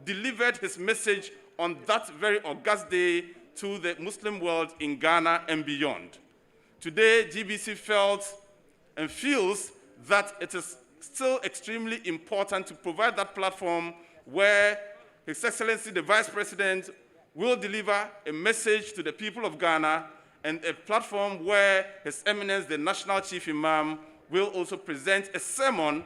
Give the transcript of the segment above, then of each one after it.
delivered his message on that very august day to the Muslim world in Ghana and beyond. Today, GBC felt and feels that it is still extremely important to provide that platform where His Excellency the Vice President will deliver a message to the people of Ghana, and a platform where His Eminence the National Chief Imam will also present a sermon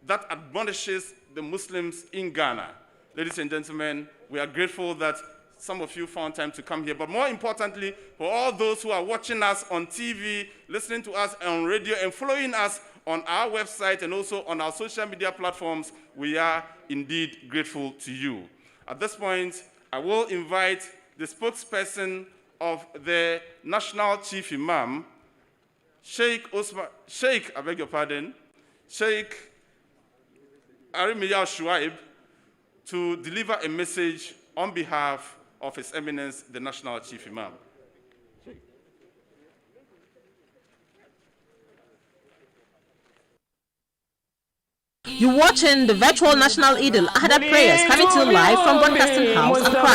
that admonishes the Muslims in Ghana. Ladies and gentlemen, we are grateful that some of you found time to come here, but more importantly, for all those who are watching us on TV, listening to us on radio, and following us on our website and also on our social media platforms, we are indeed grateful to you. At this point, I will invite the spokesperson of the National Chief Imam, Sheikh Arimiya Shuaib, to deliver a message on behalf of His Eminence, the National Chief Imam. You're watching the virtual National Eid-ul Adha prayers coming to you live from Broadcasting House, Accra.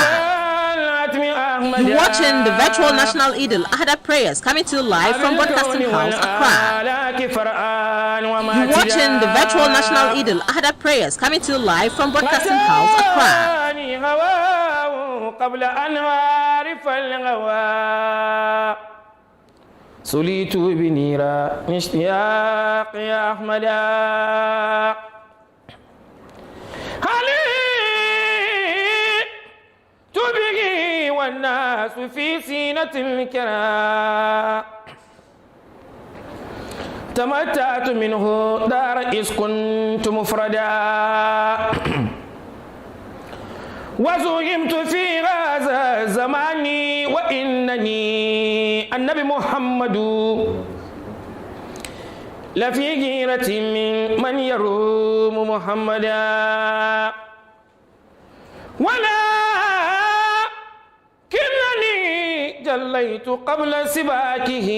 You're watching the virtual National Eid-ul Adha prayers coming to you live from Broadcasting House, Accra. You're watching the virtual National Eid-ul Adha prayers coming to you live from Broadcasting House, Accra. سليت بنيرا اشتياق يا أحمد علي تبغي والناس في سينة الكرام تمتعت منه دار إذ كنت مفردا وزوجمت في هذا الزمان وإنني النبي محمد لفي غيرة من يروم محمدا ولا كنني جليت قبل سباكه.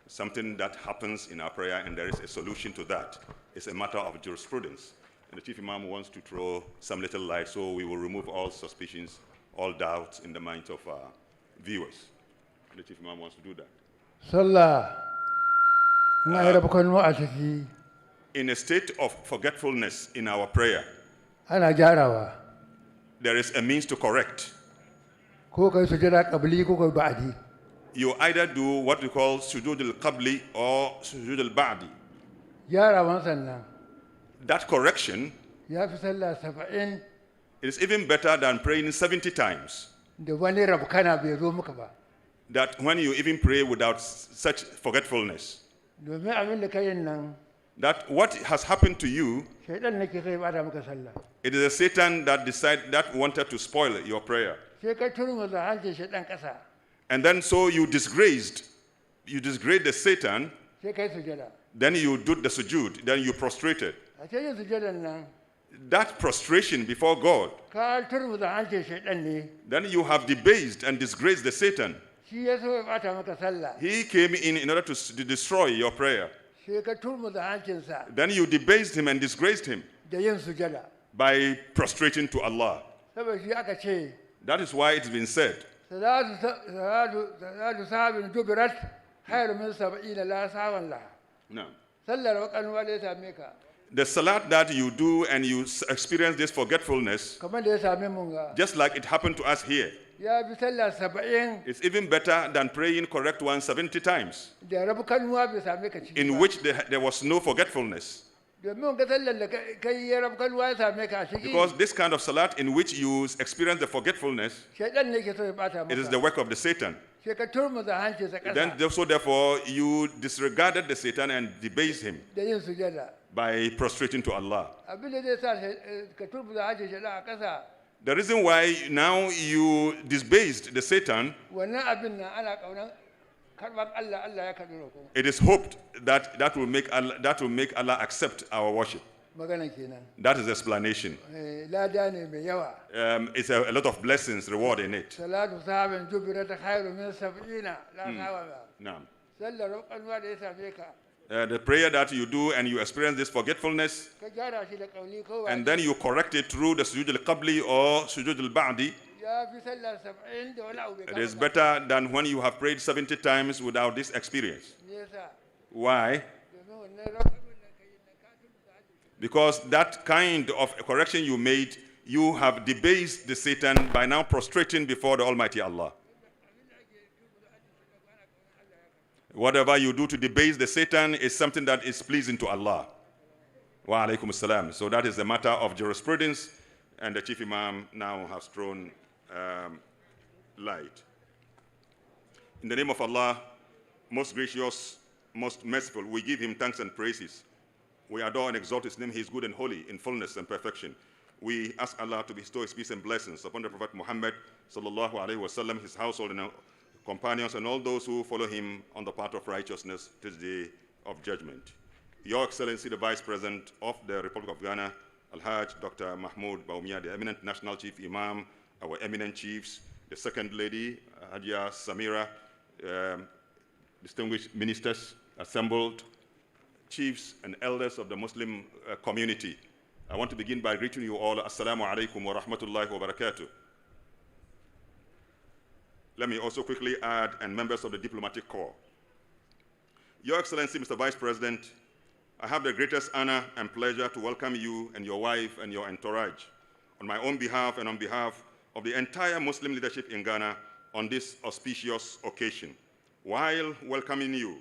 Something that happens in our prayer, and there is a solution to that. It's a matter of jurisprudence. And the Chief Imam wants to throw some little light, so we will remove all suspicions, all doubts in the minds of our viewers. And the Chief Imam wants to do that. In a state of forgetfulness in our prayer, there is a means to correct. You either do what we call sujud al-qabli or sujud al-ba'di. That correction is even better than praying 70 times. That when you even pray without such forgetfulness, that what has happened to you, it is a Satan that wanted to spoil your prayer. And then so you disgraced the Satan, then you did the sujood, then you prostrated. That prostration before God, then you have debased and disgraced the Satan. He came in order to destroy your prayer. Then you debased him and disgraced him by prostrating to Allah. That is why it's been said, no. The salat that you do and you experience this forgetfulness, just like it happened to us here, it's even better than praying correct one 70 times, in which there was no forgetfulness. Because this kind of salat in which you experience the forgetfulness, it is the work of the Satan. So therefore, you disregarded the Satan and debased him by prostrating to Allah. The reason why now you disbased the Satan, it is hoped that will make Allah accept our worship. That is the explanation. It's a lot of blessings, reward in it. the prayer that you do and you experience this forgetfulness, and then you correct it through the sujood al-qabli or sujood al-ba'di, it is better than when you have prayed 70 times without this experience. Why? Because that kind of correction you made, you have debased the Satan by now prostrating before the Almighty Allah. Whatever you do to debase the Satan is something that is pleasing to Allah. Wa alaikum assalam. So that is a matter of jurisprudence, and the Chief Imam now has thrown light. In the name of Allah, most gracious, most merciful, we give him thanks and praises. We adore and exalt his name. He is good and holy in fullness and perfection. We ask Allah to bestow his peace and blessings upon the Prophet Muhammad sallallahu alaihi wasallam, his household and companions, and all those who follow him on the path of righteousness to the day of judgment. Your Excellency, the Vice President of the Republic of Ghana, Al-Hajj Dr. Mahmoud Baumia, the eminent National Chief Imam, our eminent chiefs, the Second Lady, Hadia Samira, distinguished ministers assembled, chiefs and elders of the Muslim community. I want to begin by greeting you all. Assalamu alaikum wa rahmatullahi wa barakatuh. Let me also quickly add, and members of the diplomatic corps. Your Excellency, Mr. Vice President, I have the greatest honor and pleasure to welcome you and your wife and your entourage on my own behalf and on behalf of the entire Muslim leadership in Ghana on this auspicious occasion. While welcoming you,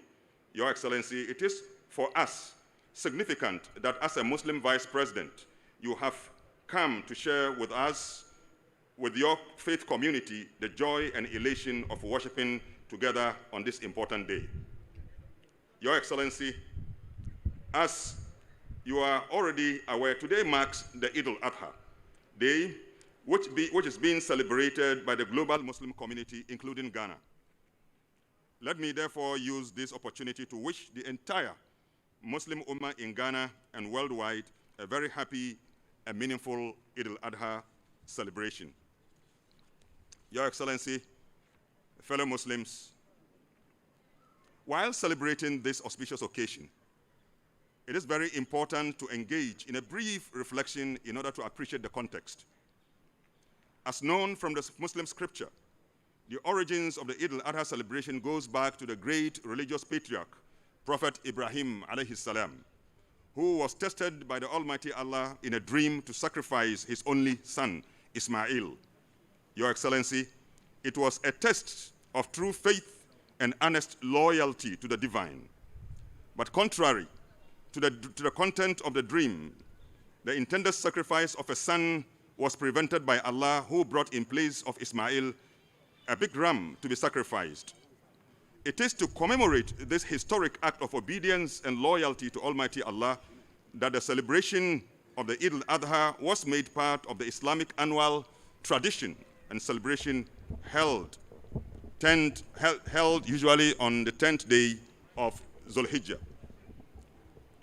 Your Excellency, it is for us significant that as a Muslim Vice President, you have come to share with us, with your faith community, the joy and elation of worshiping together on this important day. Your Excellency, as you are already aware, today marks the Eid-ul Adha, day which is being celebrated by the global Muslim community, including Ghana. Let me therefore use this opportunity to wish the entire Muslim Ummah in Ghana and worldwide a very happy and meaningful Eid-ul Adha celebration. Your Excellency, fellow Muslims, while celebrating this auspicious occasion, it is very important to engage in a brief reflection in order to appreciate the context. As known from the Muslim scripture, the origins of the Eid al-Adha celebration goes back to the great religious patriarch, Prophet Ibrahim alayhi salam, who was tested by the Almighty Allah in a dream to sacrifice his only son, Ismail. Your Excellency, it was a test of true faith and earnest loyalty to the divine. But contrary to the content of the dream, the intended sacrifice of a son was prevented by Allah, who brought in place of Ismail a big ram to be sacrificed. It is to commemorate this historic act of obedience and loyalty to Almighty Allah that the celebration of the Eid al-Adha was made part of the Islamic annual tradition and celebration held usually on the 10th day of Zulhijjah.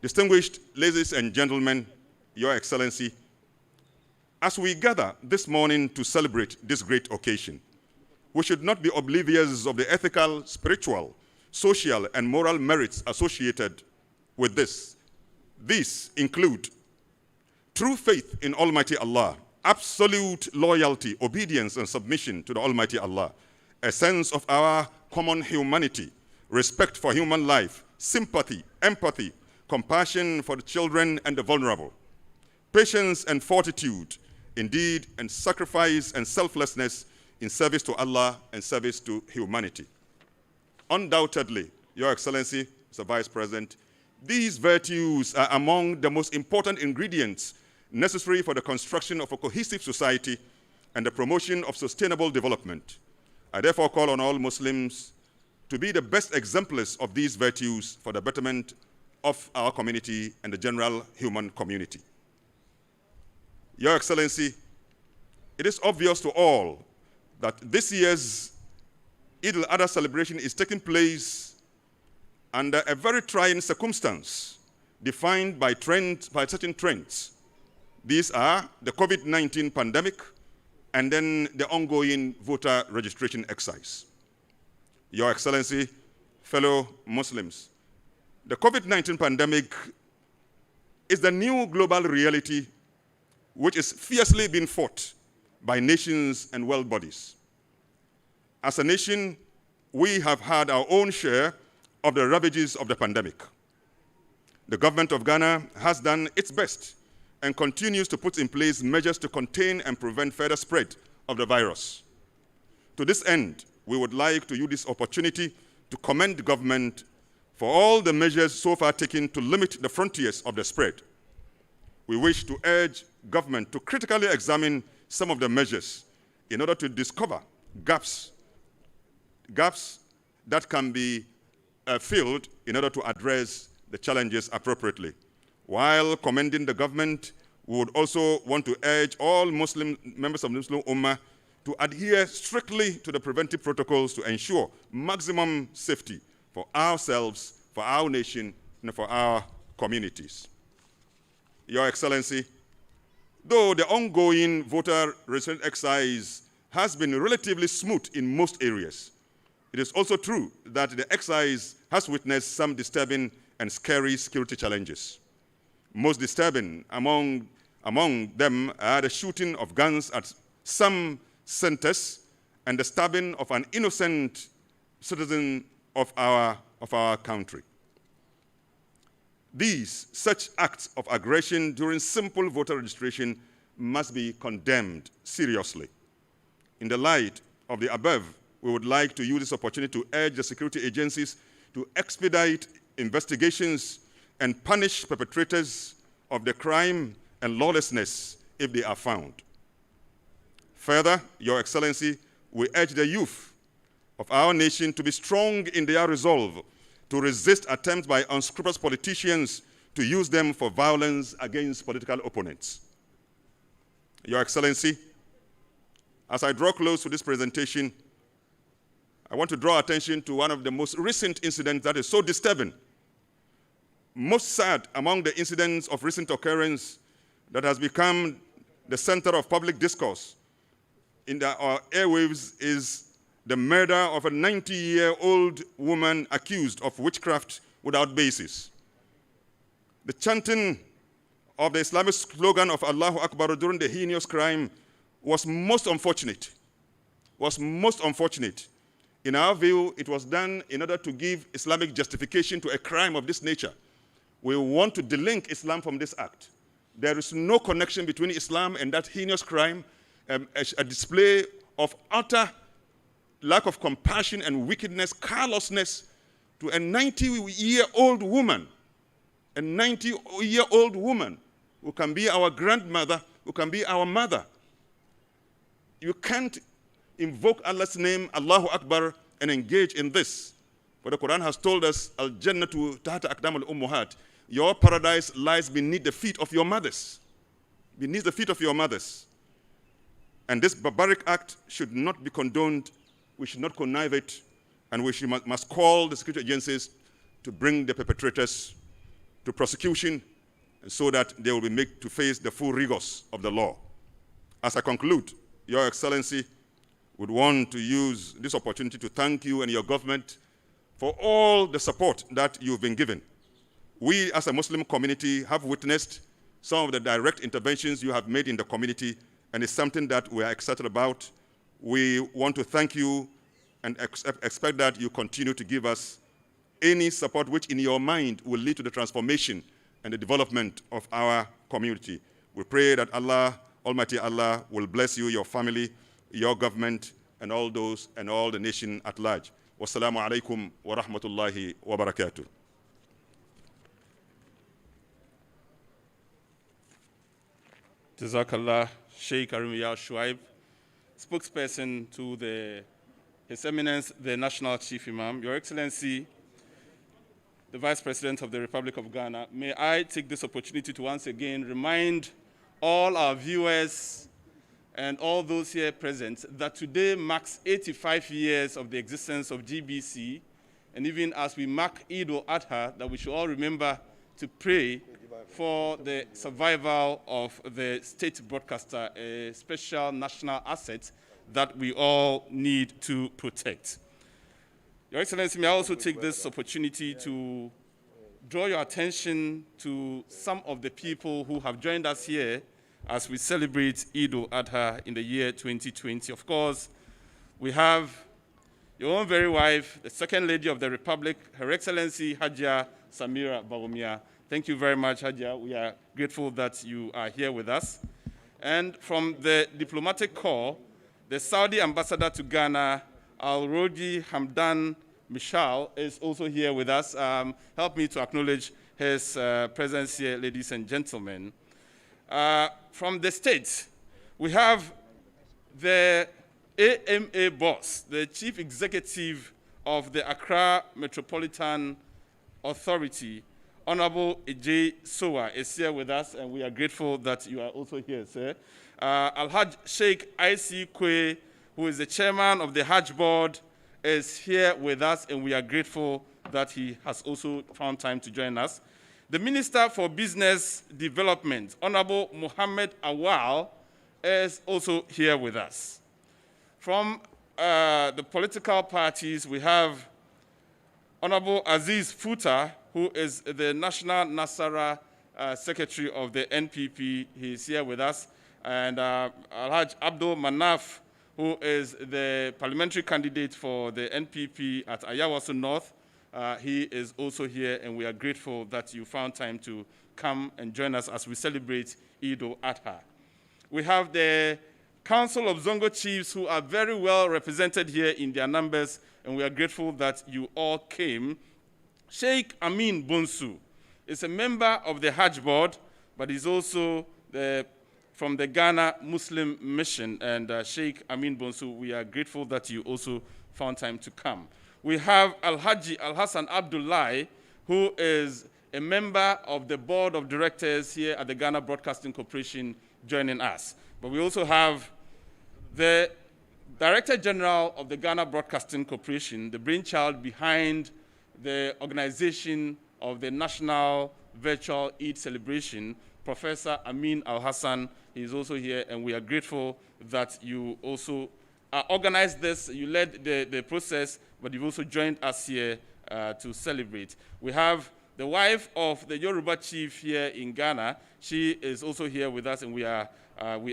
Distinguished ladies and gentlemen, Your Excellency, as we gather this morning to celebrate this great occasion, we should not be oblivious of the ethical, spiritual, social, and moral merits associated with this. These include true faith in Almighty Allah, absolute loyalty, obedience, and submission to the Almighty Allah, a sense of our common humanity, respect for human life, sympathy, empathy, compassion for the children and the vulnerable, patience and fortitude, indeed, and sacrifice and selflessness in service to Allah and service to humanity. Undoubtedly, Your Excellency, Mr. Vice President, these virtues are among the most important ingredients necessary for the construction of a cohesive society and the promotion of sustainable development. I therefore call on all Muslims to be the best exemplars of these virtues for the betterment of our community and the general human community. Your Excellency, it is obvious to all that this year's Eid al-Adha celebration is taking place under a very trying circumstance defined by certain trends. These are the COVID-19 pandemic and then the ongoing voter registration exercise. Your Excellency, fellow Muslims, The COVID-19 pandemic is the new global reality which is fiercely being fought by nations and world bodies. As a nation, we have had our own share of the ravages of the pandemic. The government of Ghana has done its best and continues to put in place measures to contain and prevent further spread of the virus. To this end, we would like to use this opportunity to commend the government for all the measures so far taken to limit the frontiers of the spread. We wish to urge government to critically examine some of the measures in order to discover gaps that can be filled in order to address the challenges appropriately. While commending the government, we would also want to urge all Muslim members of the Muslim Ummah to adhere strictly to the preventive protocols to ensure maximum safety for ourselves, for our nation, and for our communities. Your Excellency, though the ongoing voter registration exercise has been relatively smooth in most areas, it is also true that the exercise has witnessed some disturbing and scary security challenges. Most disturbing among them are the shooting of guns at some centers and the stabbing of an innocent citizen of our country. Such acts of aggression during simple voter registration must be condemned seriously. In the light of the above, we would like to use this opportunity to urge the security agencies to expedite investigations and punish perpetrators of the crime and lawlessness if they are found. Further, Your Excellency, we urge the youth of our nation to be strong in their resolve to resist attempts by unscrupulous politicians to use them for violence against political opponents. Your Excellency, as I draw close to this presentation, I want to draw attention to one of the most recent incidents that is so disturbing. Most sad among the incidents of recent occurrence that has become the center of public discourse in our airwaves is the murder of a 90-year-old woman accused of witchcraft without basis. The chanting of the Islamic slogan of Allahu Akbar during the heinous crime was most unfortunate. In our view, it was done in order to give Islamic justification to a crime of this nature. We want to delink Islam from this act. There is no connection between Islam and that heinous crime, a display of utter lack of compassion and wickedness, callousness to a 90-year-old woman, who can be our grandmother, who can be our mother. You can't invoke Allah's name, Allahu Akbar, and engage in this. But the Quran has told us, Al-Jannatu tahta aqdam al-ummuhat. Your paradise lies beneath the feet of your mothers. Beneath the feet of your mothers. And this barbaric act should not be condoned. We should not connive it. And we must call the security agencies to bring the perpetrators to prosecution so that they will be made to face the full rigors of the law. As I conclude, Your Excellency, would want to use this opportunity to thank you and your government for all the support that you've been given. We as a Muslim community have witnessed some of the direct interventions you have made in the community, and it's something that we are excited about. We want to thank you and expect that you continue to give us any support which in your mind will lead to the transformation and the development of our community. We pray that Allah, Almighty Allah, will bless you, your family, your government, and all the nation at large. Wassalamu alaikum wa rahmatullahi wa barakatuh. Jazakallah, Sheikh Arimiya Shuaib, spokesperson to His Eminence, the National Chief Imam. Your Excellency, the Vice President of the Republic of Ghana, may I take this opportunity to once again remind all our viewers and all those here present that today marks 85 years of the existence of GBC, and even as we mark Eid-ul Adha, that we should all remember to pray for the survival of the state broadcaster, a special national asset that we all need to protect. Your Excellency, may I also take this opportunity to draw your attention to some of the people who have joined us here as we celebrate Eid-ul Adha in the year 2020. Of course, we have your own very wife, the Second Lady of the Republic, Her Excellency Hajia Samira Bawumia. Thank you very much, Hajia. We are grateful that you are here with us. And from the diplomatic corps, the Saudi ambassador to Ghana, Al-Roji Hamdan Mishal, is also here with us. Help me to acknowledge his presence here, ladies and gentlemen. From the States, we have the AMA boss, the chief executive of the Accra Metropolitan Authority, Honorable Ejay Sowa, is here with us, and we are grateful that you are also here, sir. Al-Hajj Sheikh I.C. Kwe, who is the chairman of the Hajj Board, is here with us, and we are grateful that he has also found time to join us. The Minister for Business Development, Honorable Mohammed Awal, is also here with us. From the political parties, we have Honorable Aziz Futa, who is the National Nasara Secretary of the NPP. He is here with us. And Alhaj Abdul Manaf, who is the parliamentary candidate for the NPP at Ayawaso North. He is also here, and we are grateful that you found time to come and join us as we celebrate Eid-ul Adha. We have the Council of Zongo Chiefs, who are very well represented here in their numbers, and we are grateful that you all came. Sheikh Amin Bonsu is a member of the Hajj Board, but he's also from the Ghana Muslim Mission. And Sheikh Amin Bonsu, we are grateful that you also found time to come. We have Al-Haji Al-Hassan Abdullahi, who is a member of the board of directors here at the Ghana Broadcasting Corporation, joining us. But we also have the Director General of the Ghana Broadcasting Corporation, the brainchild behind the organization of the National Virtual Eid Celebration, Professor Amin Al-Hassan. He is also here, and we are grateful that you also organized this. You led the process, but you've also joined us here to celebrate. We have the wife of the Yoruba chief here in Ghana. She is also here with us, and we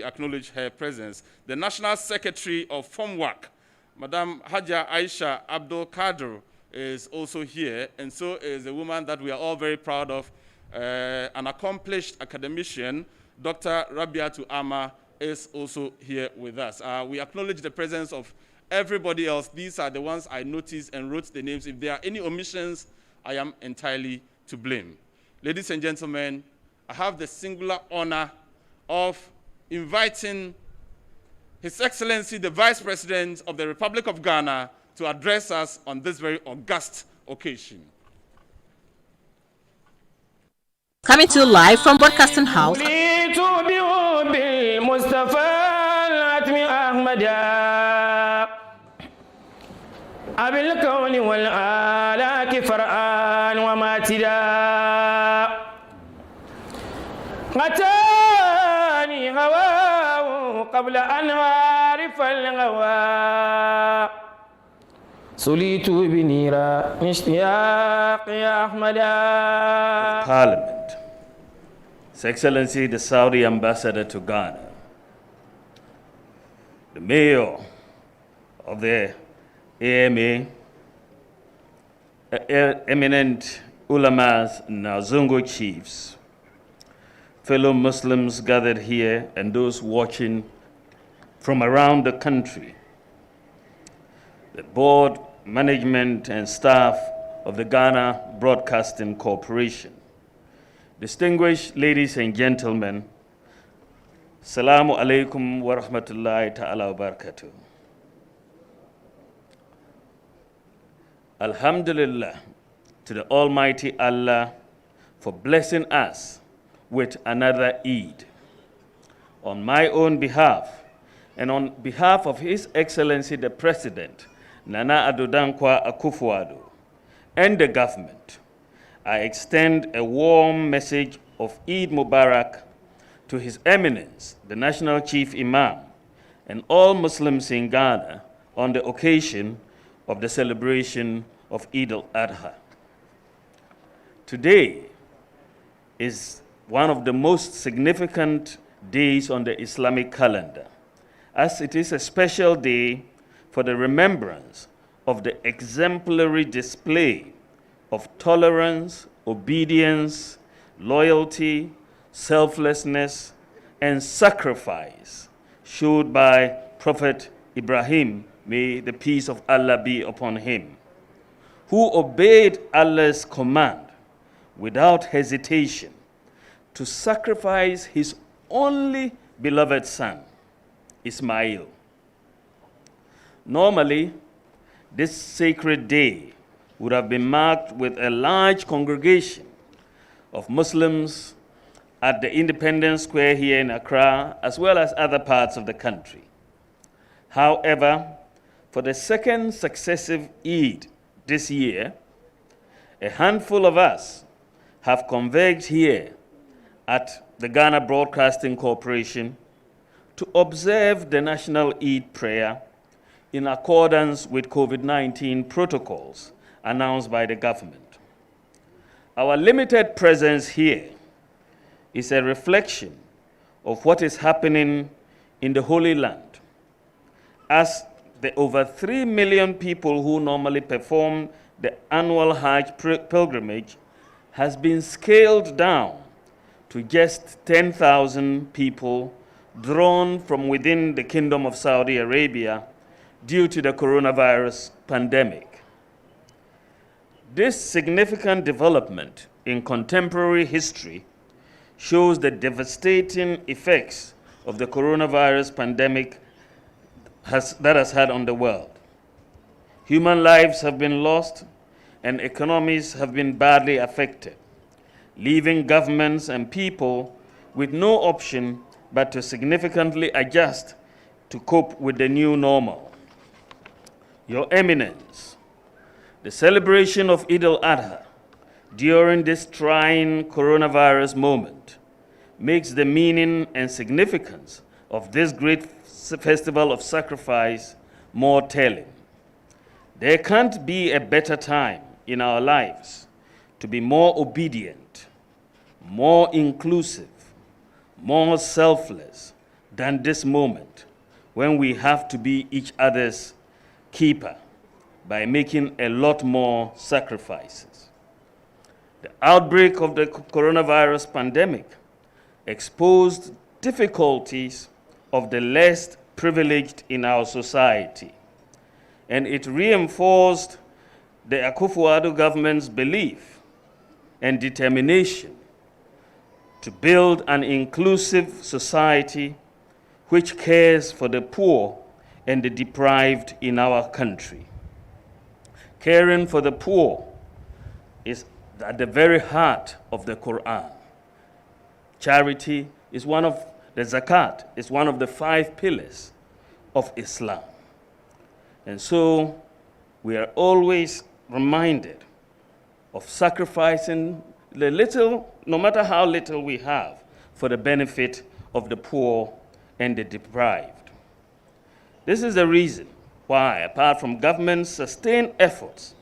acknowledge her presence. The National Secretary of FOMWAC, Madam Hajia Aisha Abdul Kadir, is also here, and so is a woman that we are all very proud of, an accomplished academician, Dr. Rabiatu Ama, is also here with us. We acknowledge the presence of everybody else. These are the ones I noticed and wrote the names. If there are any omissions, I am entirely to blame. Ladies and gentlemen, I have the singular honor of inviting His Excellency, the Vice President of the Republic of Ghana, to address us on this very august occasion. Coming to you live from Broadcasting House. أبالكون والآلاك فرآن وماتدا غتاني هواه قبل أن أعرف الغوى سليت بنيرا اشتياق يا أحمدا. Parliament, His Excellency the Saudi Ambassador to Ghana, the Mayor of the AMA, eminent ulamas and Zongo chiefs, fellow Muslims gathered here, and those watching from around the country, the board, management, and staff of the Ghana Broadcasting Corporation, distinguished ladies and gentlemen, Assalamu alaikum wa rahmatullahi ta'ala wa barakatuh. Alhamdulillah to the Almighty Allah for blessing us with another Eid. On my own behalf and on behalf of His Excellency the President, Nana Addo Dankwa Akufo-Addo, and the government, I extend a warm message of Eid Mubarak to His Eminence, the National Chief Imam, and all Muslims in Ghana on the occasion of the celebration of Eid-ul Adha. Today is one of the most significant days on the Islamic calendar, as it is a special day for the remembrance of the exemplary display of tolerance, obedience, loyalty, selflessness, and sacrifice showed by Prophet Ibrahim, may the peace of Allah be upon him, who obeyed Allah's command without hesitation to sacrifice his only beloved son, Ismail. Normally, this sacred day would have been marked with a large congregation of Muslims at the Independence Square here in Accra, as well as other parts of the country. However, for the second successive Eid this year, a handful of us have converged here at the Ghana Broadcasting Corporation to observe the National Eid prayer in accordance with COVID-19 protocols announced by the government. Our limited presence here is a reflection of what is happening in the Holy Land, as the over 3 million people who normally perform the annual Hajj pilgrimage has been scaled down to just 10,000 people drawn from within the Kingdom of Saudi Arabia due to the coronavirus pandemic. This significant development in contemporary history shows the devastating effects of the coronavirus pandemic that has had on the world. Human lives have been lost and economies have been badly affected, leaving governments and people with no option but to significantly adjust to cope with the new normal. Your Eminence, the celebration of Eid-ul Adha during this trying coronavirus moment makes the meaning and significance of this great festival of sacrifice more telling. There can't be a better time in our lives to be more obedient, more inclusive, more selfless than this moment when we have to be each other's keeper by making a lot more sacrifices. The outbreak of the coronavirus pandemic exposed difficulties of the less privileged in our society, and it reinforced the Akufo-Addo government's belief and determination to build an inclusive society which cares for the poor and the deprived in our country. Caring for the poor is at the very heart of the Quran. Charity is one of the zakat is one of the 5 pillars of Islam. And so we are always reminded of sacrificing the little, no matter how little we have, for the benefit of the poor and the deprived. This is the reason why, apart from government's sustained efforts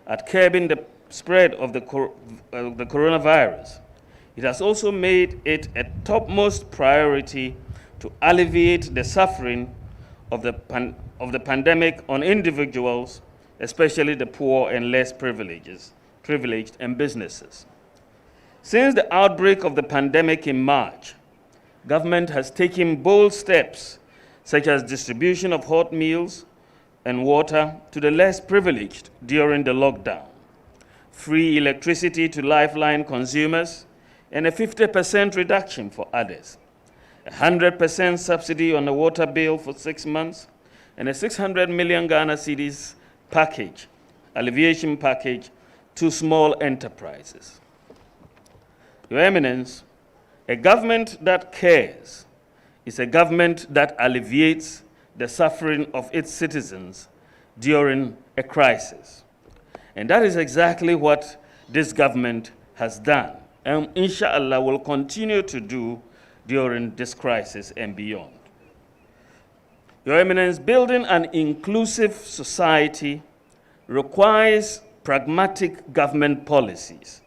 at curbing the spread of the coronavirus, it has also made it a topmost priority to alleviate the suffering of the pandemic on individuals, especially the poor and less privileged, and businesses. Since the outbreak of the pandemic in March, government has taken bold steps such as distribution of hot meals and water to the less privileged during the lockdown, free electricity to lifeline consumers, and a 50% reduction for others, 100% subsidy on the water bill for 6 months, and a 600 million Ghana cedis package, alleviation package, to small enterprises. Your Eminence, a government that cares is a government that alleviates the suffering of its citizens during a crisis. And that is exactly what this government has done, and inshallah will continue to do during this crisis and beyond. Your Eminence, building an inclusive society requires pragmatic government policies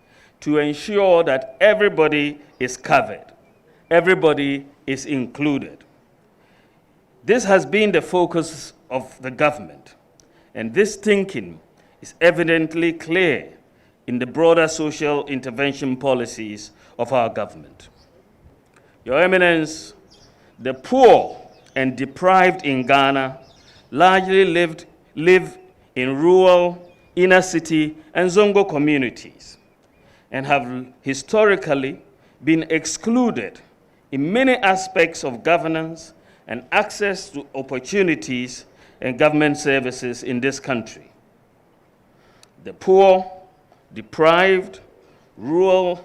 to ensure that everybody is covered, everybody is included. This has been the focus of the government, and this thinking is evidently clear in the broader social intervention policies of our government. Your Eminence, the poor and deprived in Ghana largely live in rural, inner city, and Zongo communities, and have historically been excluded in many aspects of governance and access to opportunities and government services in this country. The poor, deprived, rural,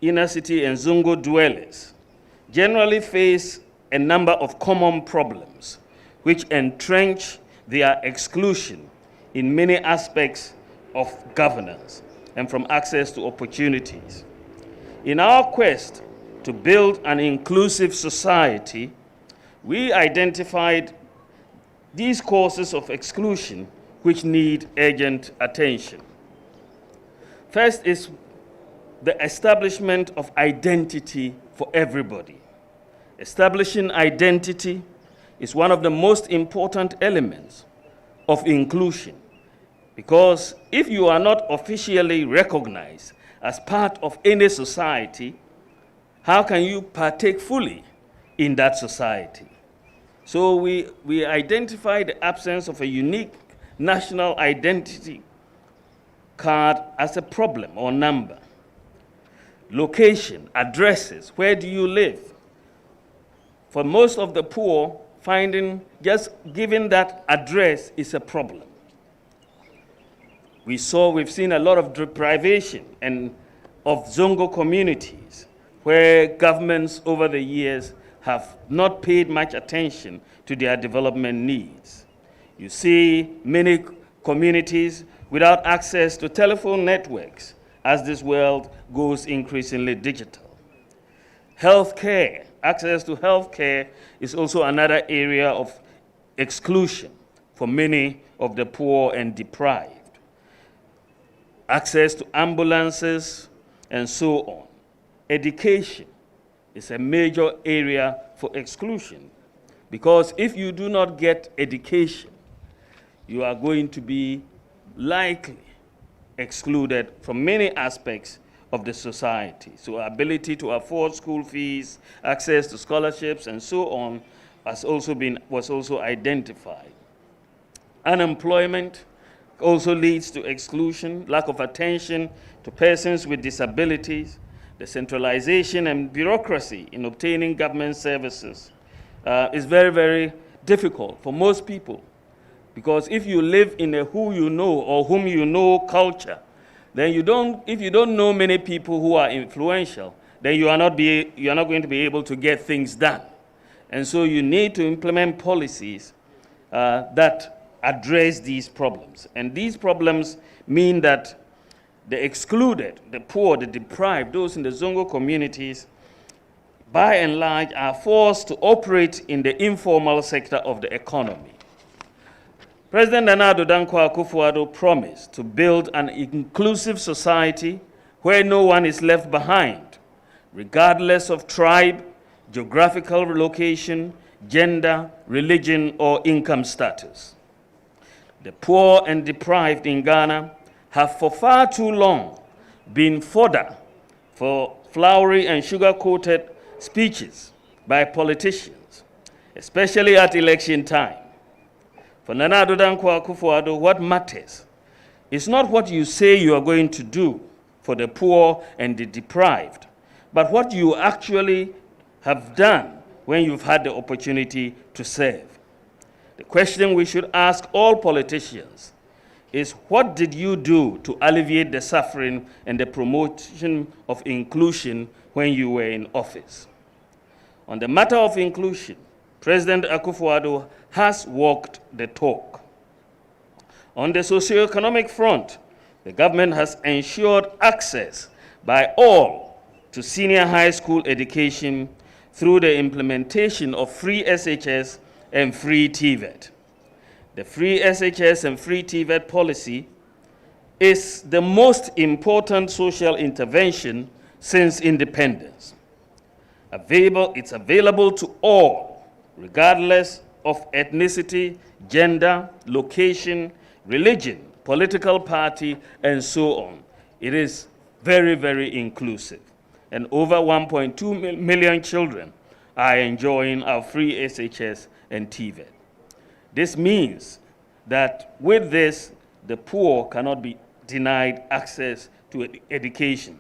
inner city, and Zongo dwellers generally face a number of common problems which entrench their exclusion in many aspects of governance and from access to opportunities. In our quest to build an inclusive society, we identified these causes of exclusion which need urgent attention. First is the establishment of identity for everybody. Establishing identity is one of the most important elements of inclusion, because if you are not officially recognized as part of any society, how can you partake fully in that society? So we identify the absence of a unique national identity card as a problem or number. Location, addresses, where do you live? For most of the poor, just giving that address is a problem. We've seen a lot of deprivation of Zongo communities where governments over the years have not paid much attention to their development needs. You see many communities without access to telephone networks as this world goes increasingly digital. Healthcare, access to healthcare is also another area of exclusion for many of the poor and deprived. Access to ambulances and so on. Education is a major area for exclusion, because if you do not get education, you are going to be likely excluded from many aspects of the society. So ability to afford school fees, access to scholarships, and so on was also identified. Unemployment also leads to exclusion, lack of attention to persons with disabilities, the centralization and bureaucracy in obtaining government services is very, very difficult for most people. Because if you live in a who you know or whom you know culture, then if you don't know many people who are influential, then you are not going to be able to get things done. And so you need to implement policies that address these problems. And these problems mean that the excluded, the poor, the deprived, those in the Zongo communities, by and large, are forced to operate in the informal sector of the economy. President Nana Addo Dankwa Akufo-Addo promised to build an inclusive society where no one is left behind, regardless of tribe, geographical location, gender, religion, or income status. The poor and deprived in Ghana have for far too long been fodder for flowery and sugar-coated speeches by politicians, especially at election time. For Nana Addo Dankwa Akufo-Addo, what matters is not what you say you are going to do for the poor and the deprived, but what you actually have done when you've had the opportunity to serve. The question we should ask all politicians is, what did you do to alleviate the suffering and the promotion of inclusion when you were in office? On the matter of inclusion, President Akufo-Addo has walked the talk. On the socio-economic front, the government has ensured access by all to senior high school education through the implementation of free SHS and free TVET. The free SHS and free TVET policy is the most important social intervention since independence. It's available to all, regardless of ethnicity, gender, location, religion, political party, and so on. It is very, very inclusive. And over 1.2 million children are enjoying our free SHS and TVET. This means that with this, the poor cannot be denied access to education.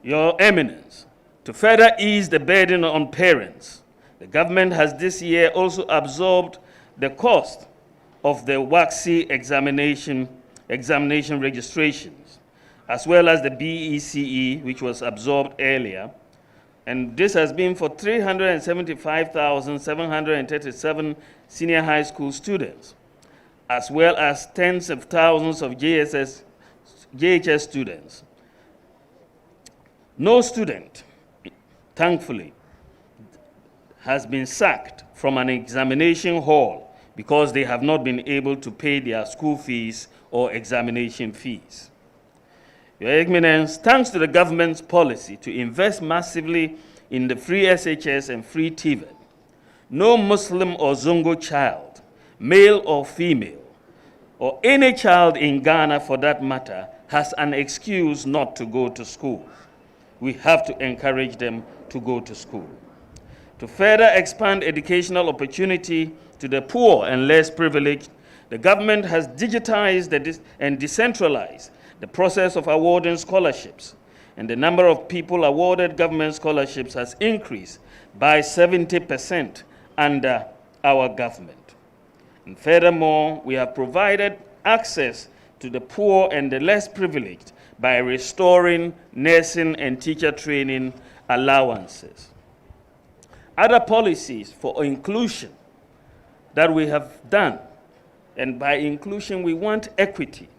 Your Eminence, to further ease the burden on parents, the government has this year also absorbed the cost of the WACC examination registrations, as well as the BECE, which was absorbed earlier. And this has been for 375,737 senior high school students, as well as tens of thousands of JHS students. No student, thankfully, has been sacked from an examination hall because they have not been able to pay their school fees or examination fees. Your Eminence, thanks to the government's policy to invest massively in the free SHS and free TVET, no Muslim or Zongo child, male or female, or any child in Ghana for that matter, has an excuse not to go to school. We have to encourage them to go to school. To further expand educational opportunity to the poor and less privileged, the government has digitized and decentralized the process of awarding scholarships, and the number of people awarded government scholarships has increased by 70% under our government. And furthermore, we have provided access to the poor and the less privileged by restoring nursing and teacher training allowances. Other policies for inclusion that we have done, and by inclusion we want equity.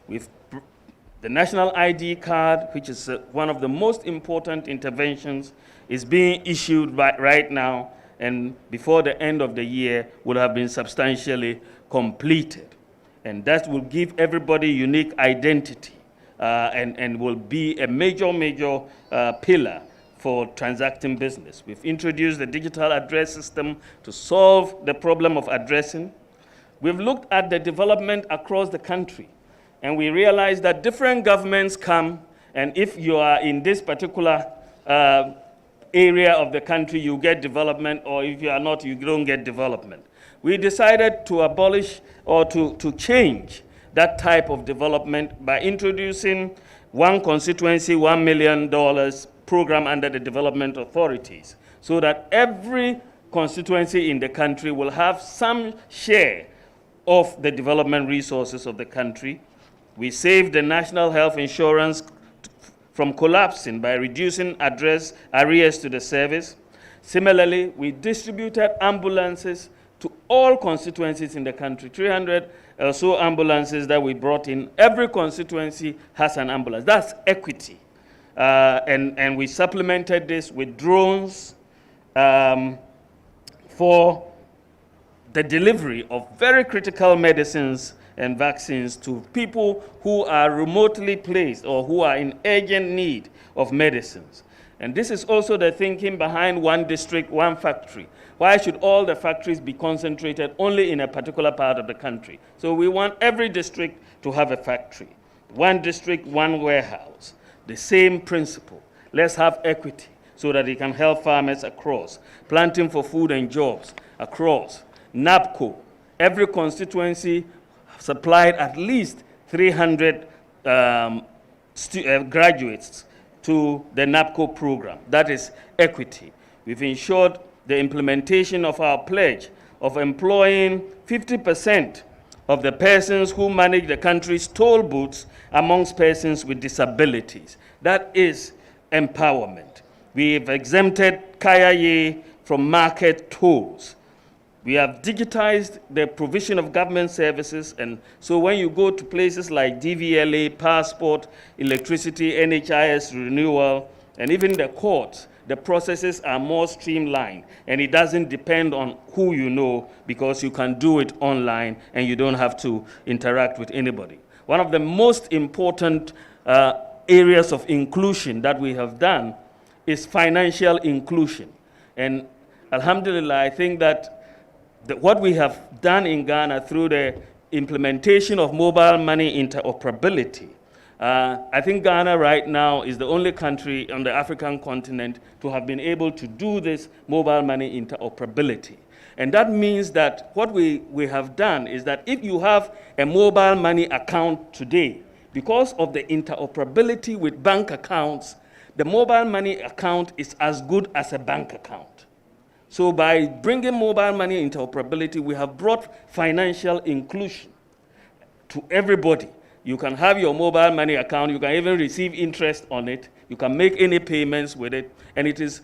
The national ID card, which is one of the most important interventions, is being issued right now, and before the end of the year will have been substantially completed. And that will give everybody unique identity and will be a major pillar for transacting business. We've introduced the digital address system to solve the problem of addressing. We've looked at the development across the country, and we realized that different governments come, and if you are in this particular area of the country, you get development, or if you are not, you don't get development. We decided to abolish or to change that type of development by introducing one constituency, $1 million program under the development authorities, so that every constituency in the country will have some share of the development resources of the country. We saved the national health insurance from collapsing by reducing arrears to the service. Similarly, we distributed ambulances to all constituencies in the country, 300 or so ambulances that we brought in. Every constituency has an ambulance. That's equity. And we supplemented this with drones for the delivery of very critical medicines and vaccines to people who are remotely placed or who are in urgent need of medicines. And this is also the thinking behind one district, one factory. Why should all the factories be concentrated only in a particular part of the country? So we want every district to have a factory. One district, one warehouse. The same principle. Let's have equity so that it can help farmers across. Planting for food and jobs across. NAPCO. Every constituency supplied at least 300 graduates to the NAPCO program. That is equity. We've ensured the implementation of our pledge of employing 50% of the persons who manage the country's toll booths amongst persons with disabilities. That is empowerment. We've exempted Kayaye from market tolls. We have digitized the provision of government services, and so when you go to places like DVLA, passport, electricity, NHIS renewal, and even the courts, the processes are more streamlined, and it doesn't depend on who you know, because you can do it online and you don't have to interact with anybody. one of the most important areas of inclusion that we have done is financial inclusion. And alhamdulillah, I think that what we have done in Ghana through the implementation of mobile money interoperability, I think Ghana right now is the only country on the African continent to have been able to do this mobile money interoperability. And that means that what we have done is that if you have a mobile money account today, because of the interoperability with bank accounts, the mobile money account is as good as a bank account. So by bringing mobile money interoperability, we have brought financial inclusion to everybody. You can have your mobile money account, you can even receive interest on it, you can make any payments with it, and it is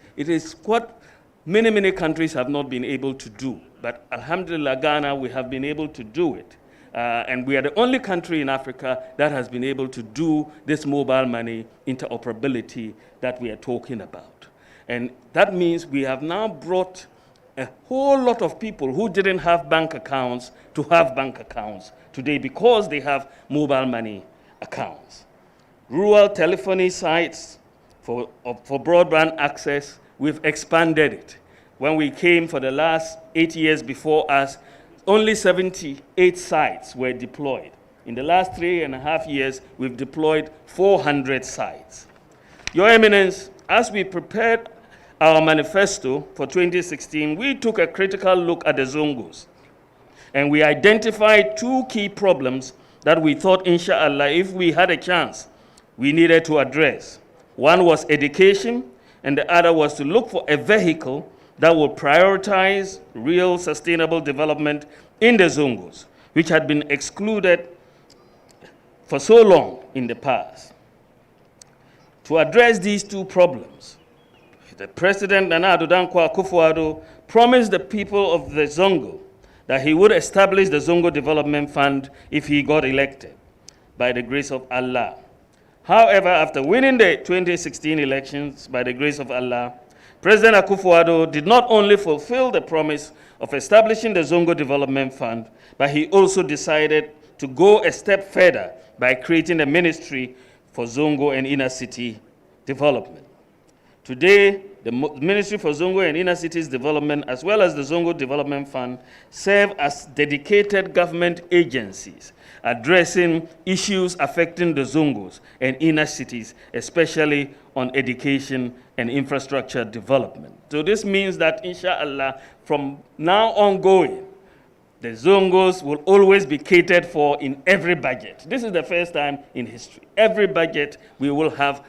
what many countries have not been able to do. But alhamdulillah, Ghana, we have been able to do it. And we are the only country in Africa that has been able to do this mobile money interoperability that we are talking about. And that means we have now brought a whole lot of people who didn't have bank accounts to have bank accounts today because they have mobile money accounts. Rural telephony sites for broadband access, we've expanded it. When we came for the last 8 years before us, only 78 sites were deployed. In the last 3.5 years, we've deployed 400 sites. Your Eminence, as we prepared our manifesto for 2016, we took a critical look at the Zongos. And we identified 2 key problems that we thought, inshallah, if we had a chance, we needed to address. One was education, and the other was to look for a vehicle that will prioritize real sustainable development in the Zongos, which had been excluded for so long in the past. To address these 2 problems, the President Nana Addo Dankwa Akufo-Addo promised the people of the Zongo that he would establish the Zongo Development Fund if he got elected, by the grace of Allah. However, after winning the 2016 elections by the grace of Allah, President Akufo-Addo did not only fulfill the promise of establishing the Zongo Development Fund, but he also decided to go a step further by creating a ministry for Zongo and inner city development. Today, the Ministry for Zongo and Inner Cities Development, as well as the Zongo Development Fund, serve as dedicated government agencies addressing issues affecting the Zongos and inner cities, especially on education and infrastructure development. So this means that, inshallah, from now ongoing, the Zongos will always be catered for in every budget. This is the first time in history. Every budget, we will have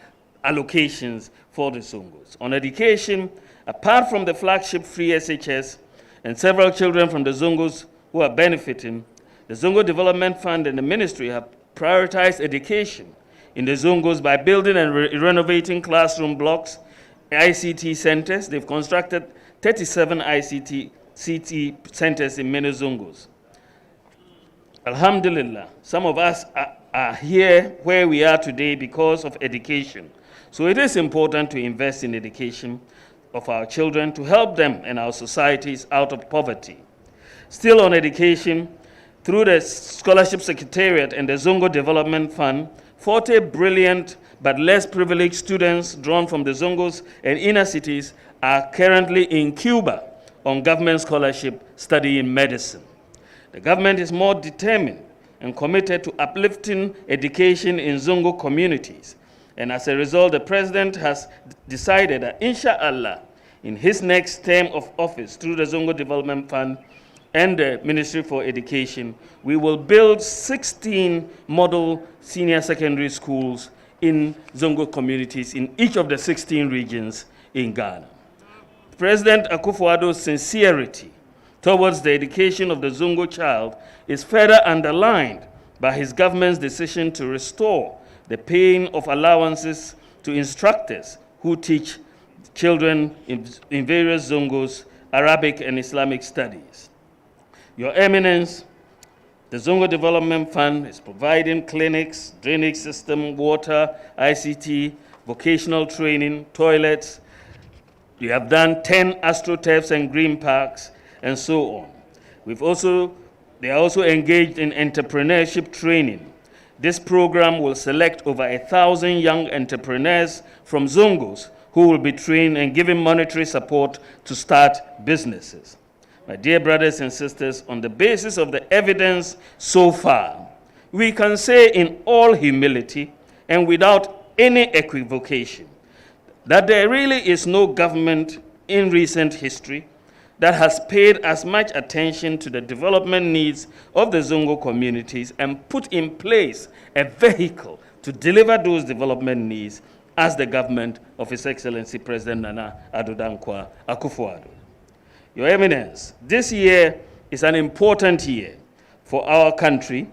allocations for the Zongos. On education, apart from the flagship free SHS and several children from the Zongos who are benefiting, the Zongo Development Fund and the ministry have prioritized education in the Zongos by building and renovating classroom blocks, ICT centers. They've constructed 37 ICT centers in many Zongos. Alhamdulillah, some of us are here where we are today because of education. So it is important to invest in education of our children to help them and our societies out of poverty. Still on education, through the Scholarship Secretariat and the Zongo Development Fund, 40 brilliant but less privileged students drawn from the Zongos and inner cities are currently in Cuba on government scholarship studying medicine. The government is more determined and committed to uplifting education in Zongo communities. And as a result, the President has decided that, inshallah, in his next term of office, through the Zongo Development Fund and the Ministry for Education, we will build 16 model senior secondary schools in Zongo communities in each of the 16 regions in Ghana. President Akufo-Addo's sincerity towards the education of the Zongo child is further underlined by his government's decision to restore the paying of allowances to instructors who teach children in various Zongos, Arabic and Islamic studies. Your Eminence, the Zongo Development Fund is providing clinics, drainage system, water, ICT, vocational training, toilets. We have done 10 astroturfs and green parks, and so on. They are also engaged in entrepreneurship training This program will select over 1,000 young entrepreneurs from Zongos who will be trained and given monetary support to start businesses. My dear brothers and sisters, on the basis of the evidence so far, we can say in all humility and without any equivocation that there really is no government in recent history that has paid as much attention to the development needs of the Zongo communities and put in place a vehicle to deliver those development needs as the government of His Excellency President Nana Addo Dankwa Akufo-Addo. Your Eminence, this year is an important year for our country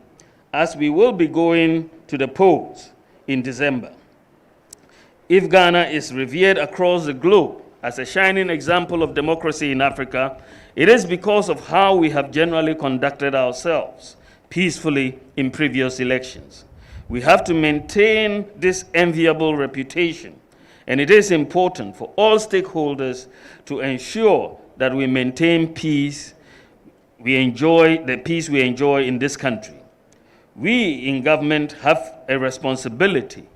as we will be going to the polls in December. If Ghana is revered across the globe as a shining example of democracy in Africa, it is because of how we have generally conducted ourselves peacefully in previous elections. We have to maintain this enviable reputation, and it is important for all stakeholders to ensure that we maintain peace, the peace we enjoy in this country. We in government have a responsibility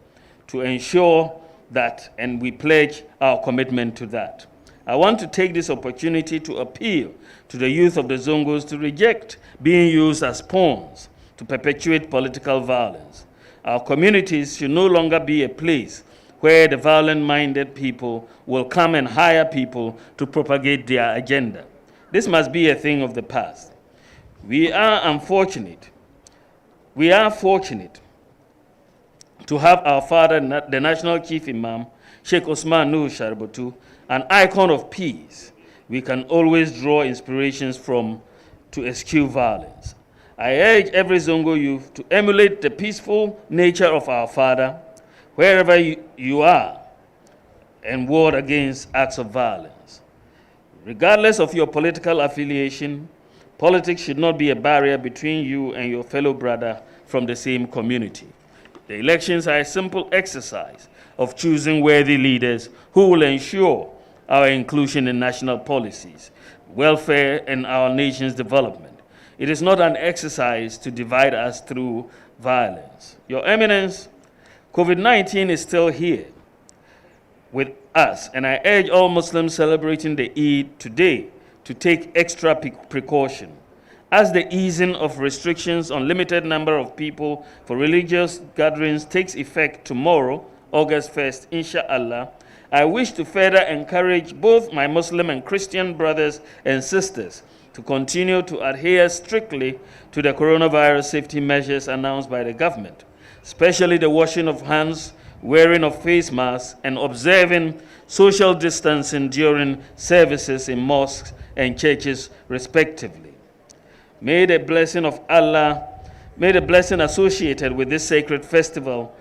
to ensure that, and we pledge our commitment to that. I want to take this opportunity to appeal to the youth of the Zongos to reject being used as pawns to perpetuate political violence. Our communities should no longer be a place where the violent-minded people will come and hire people to propagate their agenda. This must be a thing of the past. We are fortunate to have our father, the National Chief Imam, Sheikh Osman Nuhu Sharubutu, an icon of peace we can always draw inspirations from to eschew violence. I urge every Zongo youth to emulate the peaceful nature of our father wherever you are and ward against acts of violence. Regardless of your political affiliation, politics should not be a barrier between you and your fellow brother from the same community. The elections are a simple exercise of choosing worthy leaders who will ensure our inclusion in national policies, welfare, and our nation's development. It is not an exercise to divide us through violence. Your Eminence, COVID-19 is still here with us, and I urge all Muslims celebrating the Eid today to take extra precaution. As the easing of restrictions on limited number of people for religious gatherings takes effect tomorrow, August 1st, inshallah, I wish to further encourage both my Muslim and Christian brothers and sisters to continue to adhere strictly to the coronavirus safety measures announced by the government, especially the washing of hands, wearing of face masks, and observing social distancing during services in mosques and churches, respectively. May the blessing of Allah, may the blessing associated with this sacred festival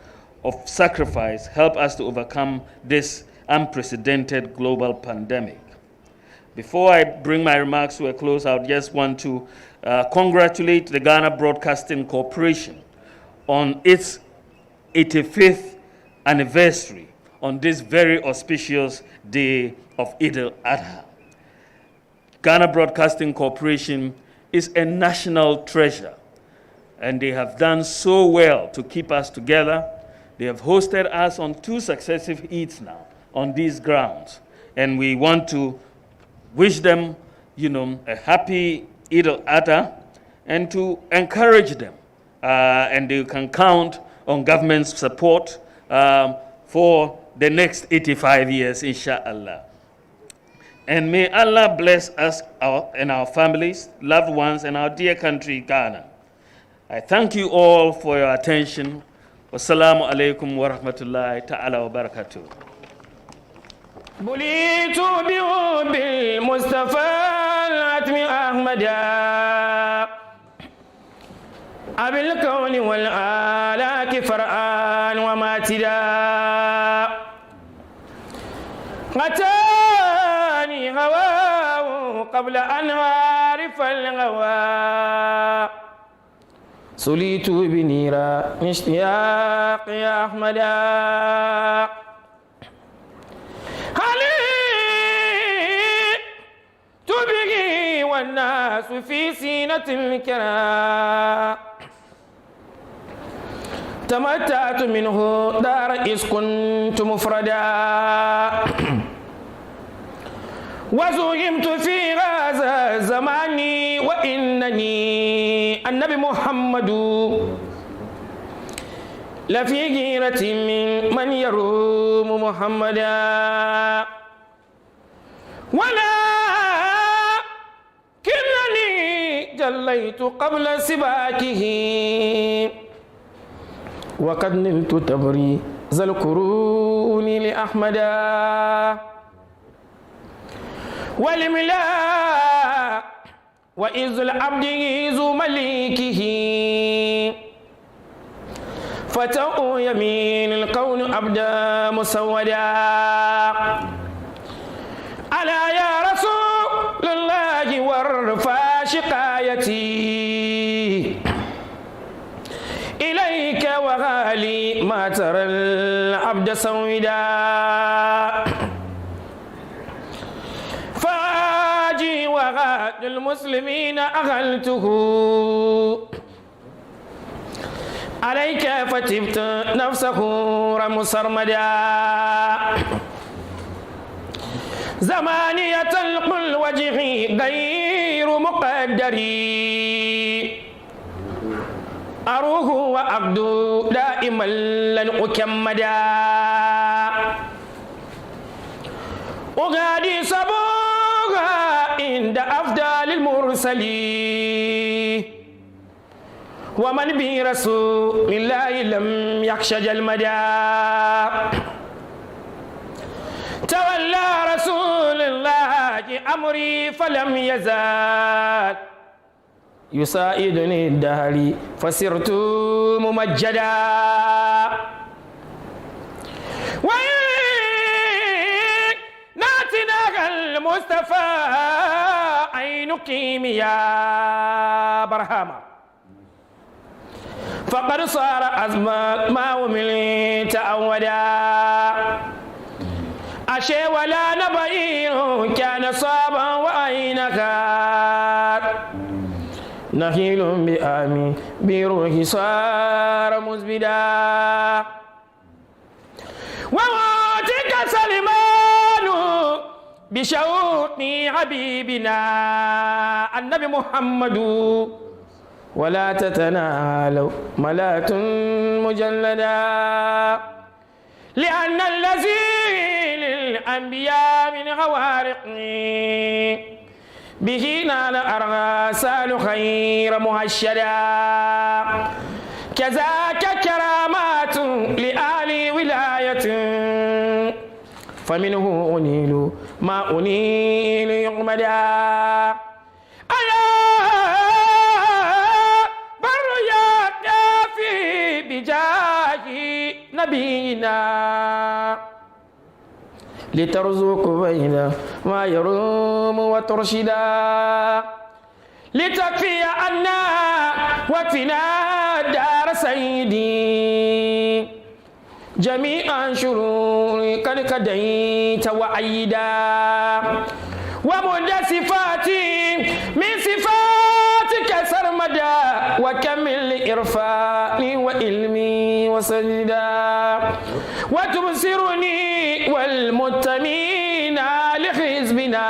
of sacrifice help us to overcome this unprecedented global pandemic. Before I bring my remarks to a close, I just want to congratulate the Ghana Broadcasting Corporation on its 85th anniversary on this very auspicious day of Eid-ul Adha. Ghana Broadcasting Corporation is a national treasure, and they have done so well to keep us together. They have hosted us on 2 successive Eids now on these grounds, and we want to wish them, a happy Eid-ul Adha, and to encourage them, and they can count on government's support for the next 85 years, inshallah. And may Allah bless us and our families, loved ones, and our dear country, Ghana. I thank you all for your attention. Wassalamu alaikum wa rahmatullahi ta'ala wa barakatuh. بليت بحب المصطفى العتم أحمد أبي الكون والآلاك فرآن وماتدا غتاني هواه قبل أن أعرف الغوى سليت بنيرا اشتياق يا أحمدا تبغي والناس في سينة الكرام تمتعت منه دار إذ كنت مفردا وزهمت في هذا الزمان وإنني النبي محمد لفي غيرة من يروم محمدا ولكنني جليت قبل سباكه وقد نلت تبريز القرون لأحمدا والملاء وإذ العبد ذو مليكه فتو يمين الكون أبدا مسودا ألا يا رسول الله وارفع شقايتي إليك وغالي ما ترى العبد سودا فاجي وغاد المسلمين أغلته عليك فتبت نفسه مسرمدا زمانية القل وجهي غير مقدري أروه وأبدو دائما لن أكمدا أغادي صبوغا عند أفضل المرسلين ومن برسول الله لم يخش المدى تولى رسول الله أمري فلم يزال يساعدني الدهر فصرت ممجدا ناتنا المصطفى عينك يا برهامة فقد صار أزمة ما وملي تأودا أشي ولا نبين كان صابا وأينك نخيل بآمي بروح صار مزبدا وواتك سلمان بشوقي حبيبنا النبي محمد ولا تتنالوا ملات مجلدا لأن الذي للأنبياء من خوارق به نال أرسال خير مهشدا كذاك كرامات لآل ولاية فمنه أنيل ما أنيل يغمدا بجاه نبينا لترزق بين ما يروم وترشدا لتكفي عنا وفنا دار سيدي جميع شرور قد كديت وعيدا ومد صفاتي من صفاتك سرمدا وكمل إرفاني وإلمي وسجدا وتبصرني والمتمين لحزبنا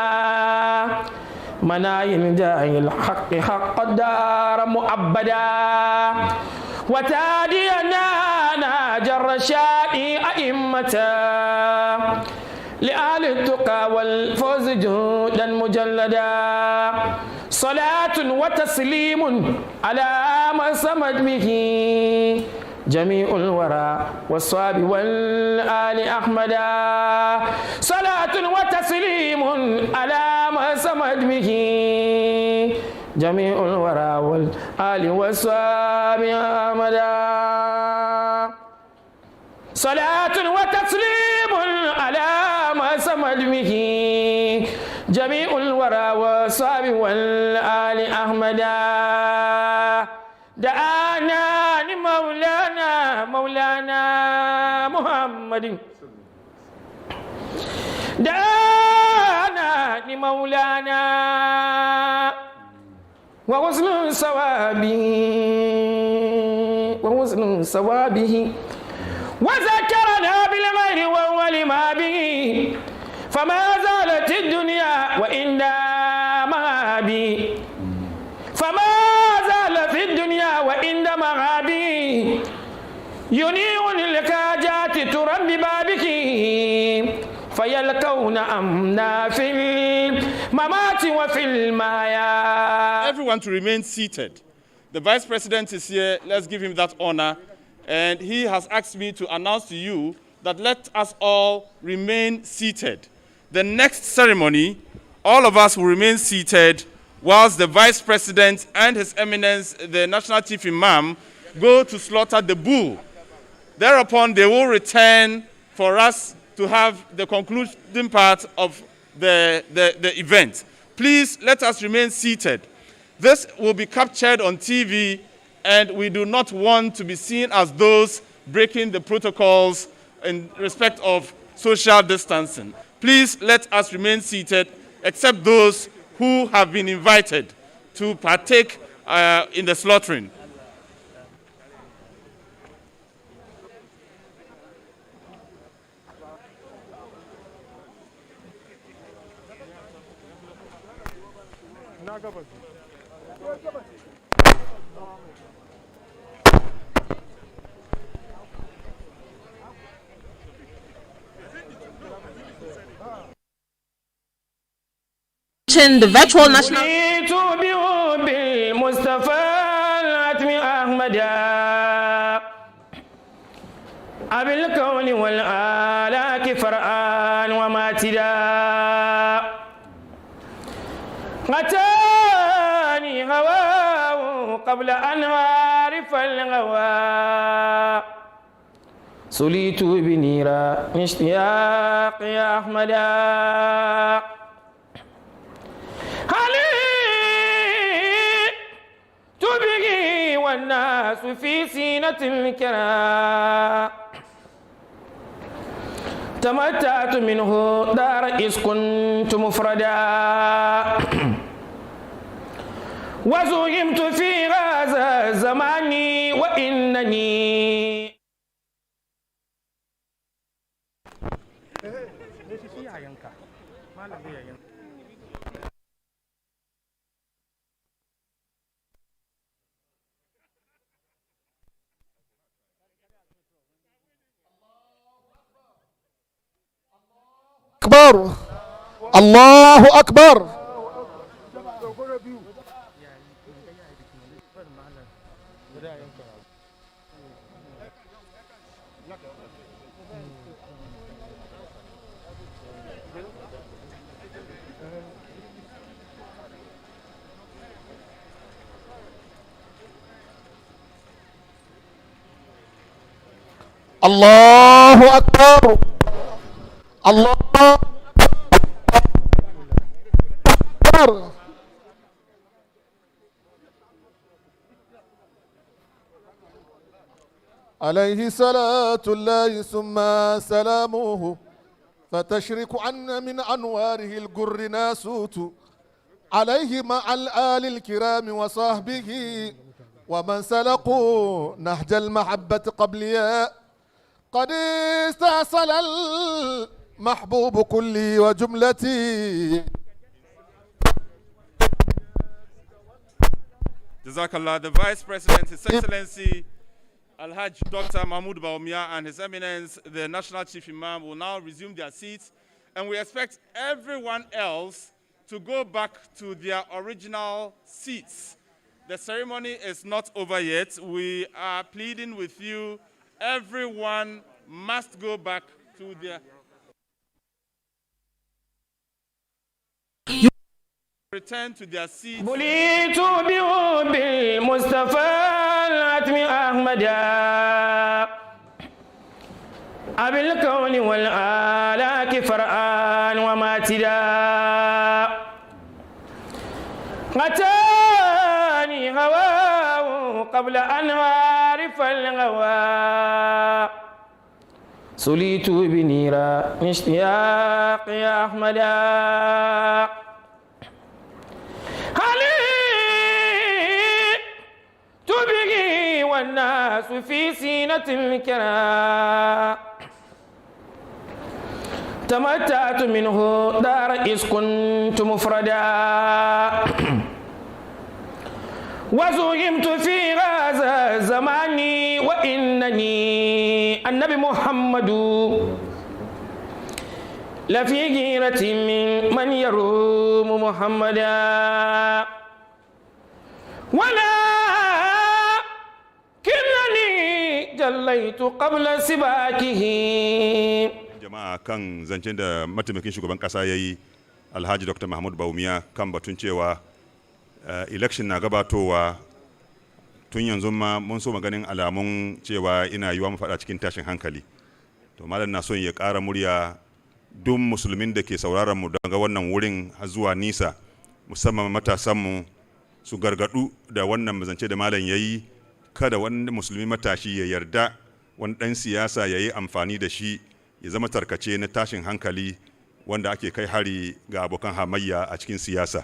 مناين داعي الحق حق الدار مؤبدا وتادينا ناجر الرشاد أئمة لآل التقى والفوز جودا مجلدا صلاة وتسليم على ما سمد به جميع الورى والصحاب والآل أحمدا صلاة وتسليم على ما سمد به جميع الورى والآل والصحاب أحمدا صلاة وتسليم على ما سمد به جميع الورى والصحاب والآل أحمدا دعانا مولانا محمد دعانا لمولانا وغسل ثوابي وحسن ثوابه وذكرنا بالغير وهو لما به فما زالت الدنيا وإنما به فما زال في الدنيا وإنما به ينيع الكاجات تربي بابك فيلقون أمنا في الممات وفي المحيا. Everyone to remain seated. The Vice President is here. Let's give him that honor. And he has asked me to announce to you that let us all remain seated. The next ceremony, all of us will remain seated whilst the Vice President and His Eminence, the National Chief Imam, go to slaughter the bull. Thereupon, they will return for us to have the concluding part of the event. Please let us remain seated. This will be captured on TV, and we do not want to be seen as those breaking the protocols in respect of social distancing. Please let us remain seated, except those who have been invited to partake in the slaughtering. The virtual national بالكون والآلاك فرآن وماتدا غتاني هواه قبل أن أعرف الغوى سليت بنيرا اشتياق يا أحمدا علي تبقي والناس في سينة الكرام تمتعت منه دار إذ كنت مفردا وزهمت في هذا الزمان وإنني أكبر الله أكبر الله أكبر الله أكبر عليه صلاة الله ثم سلامه فتشرق عنا من أنواره الجر ناسوت عليه مع الآل الكرام وصحبه ومن سلقوا نهج المحبة قبليا قد استأصل المحبوب كلي وجملتي. Jazakallah, the Vice President, His Excellency Al-Hajj Dr. Mahmoud Baumia and His Eminence, the National Chief Imam, will now resume their seats, and we expect everyone else to go back to their original seats. The ceremony is not over yet. We are pleading with you. Everyone must go back to their... return to their seats. بليت بحب المصطفى العتم أحمدا أبي الكون والآلاك فرآن وماتدا غتاني هواه قبل أن أعرف الغوى سليت بنيرا اشتياق يا أحمدا علي تبقي والناس الناس في سينة الكرام تمتعت منه دار إذ كنت مفردا وزهمت في هذا الزمان وإنني النبي محمد لفي غيرة من يروم محمدا ولكنني جليت قبل سباكه. Jama'a kan zancen da mataimakin shugaban kasa yayi Alhaji Dr. Mahmud Bawumia kan batun cewa election na gabatowa tun yanzu ma mun so maganin alamun cewa ina yiwa mu faɗa cikin tashin hankali. To malam na son ya ƙara murya duk musulmin da ke sauraron mu daga wannan wurin har zuwa nisa, musamman matasanmu su gargadu da wannan zance da malam yayi, kada wani musulmi matashi ya yarda wani ɗan siyasa ya yi amfani da shi ya zama tarkace na tashin hankali wanda ake kai hari ga abokan hamayya a cikin siyasa.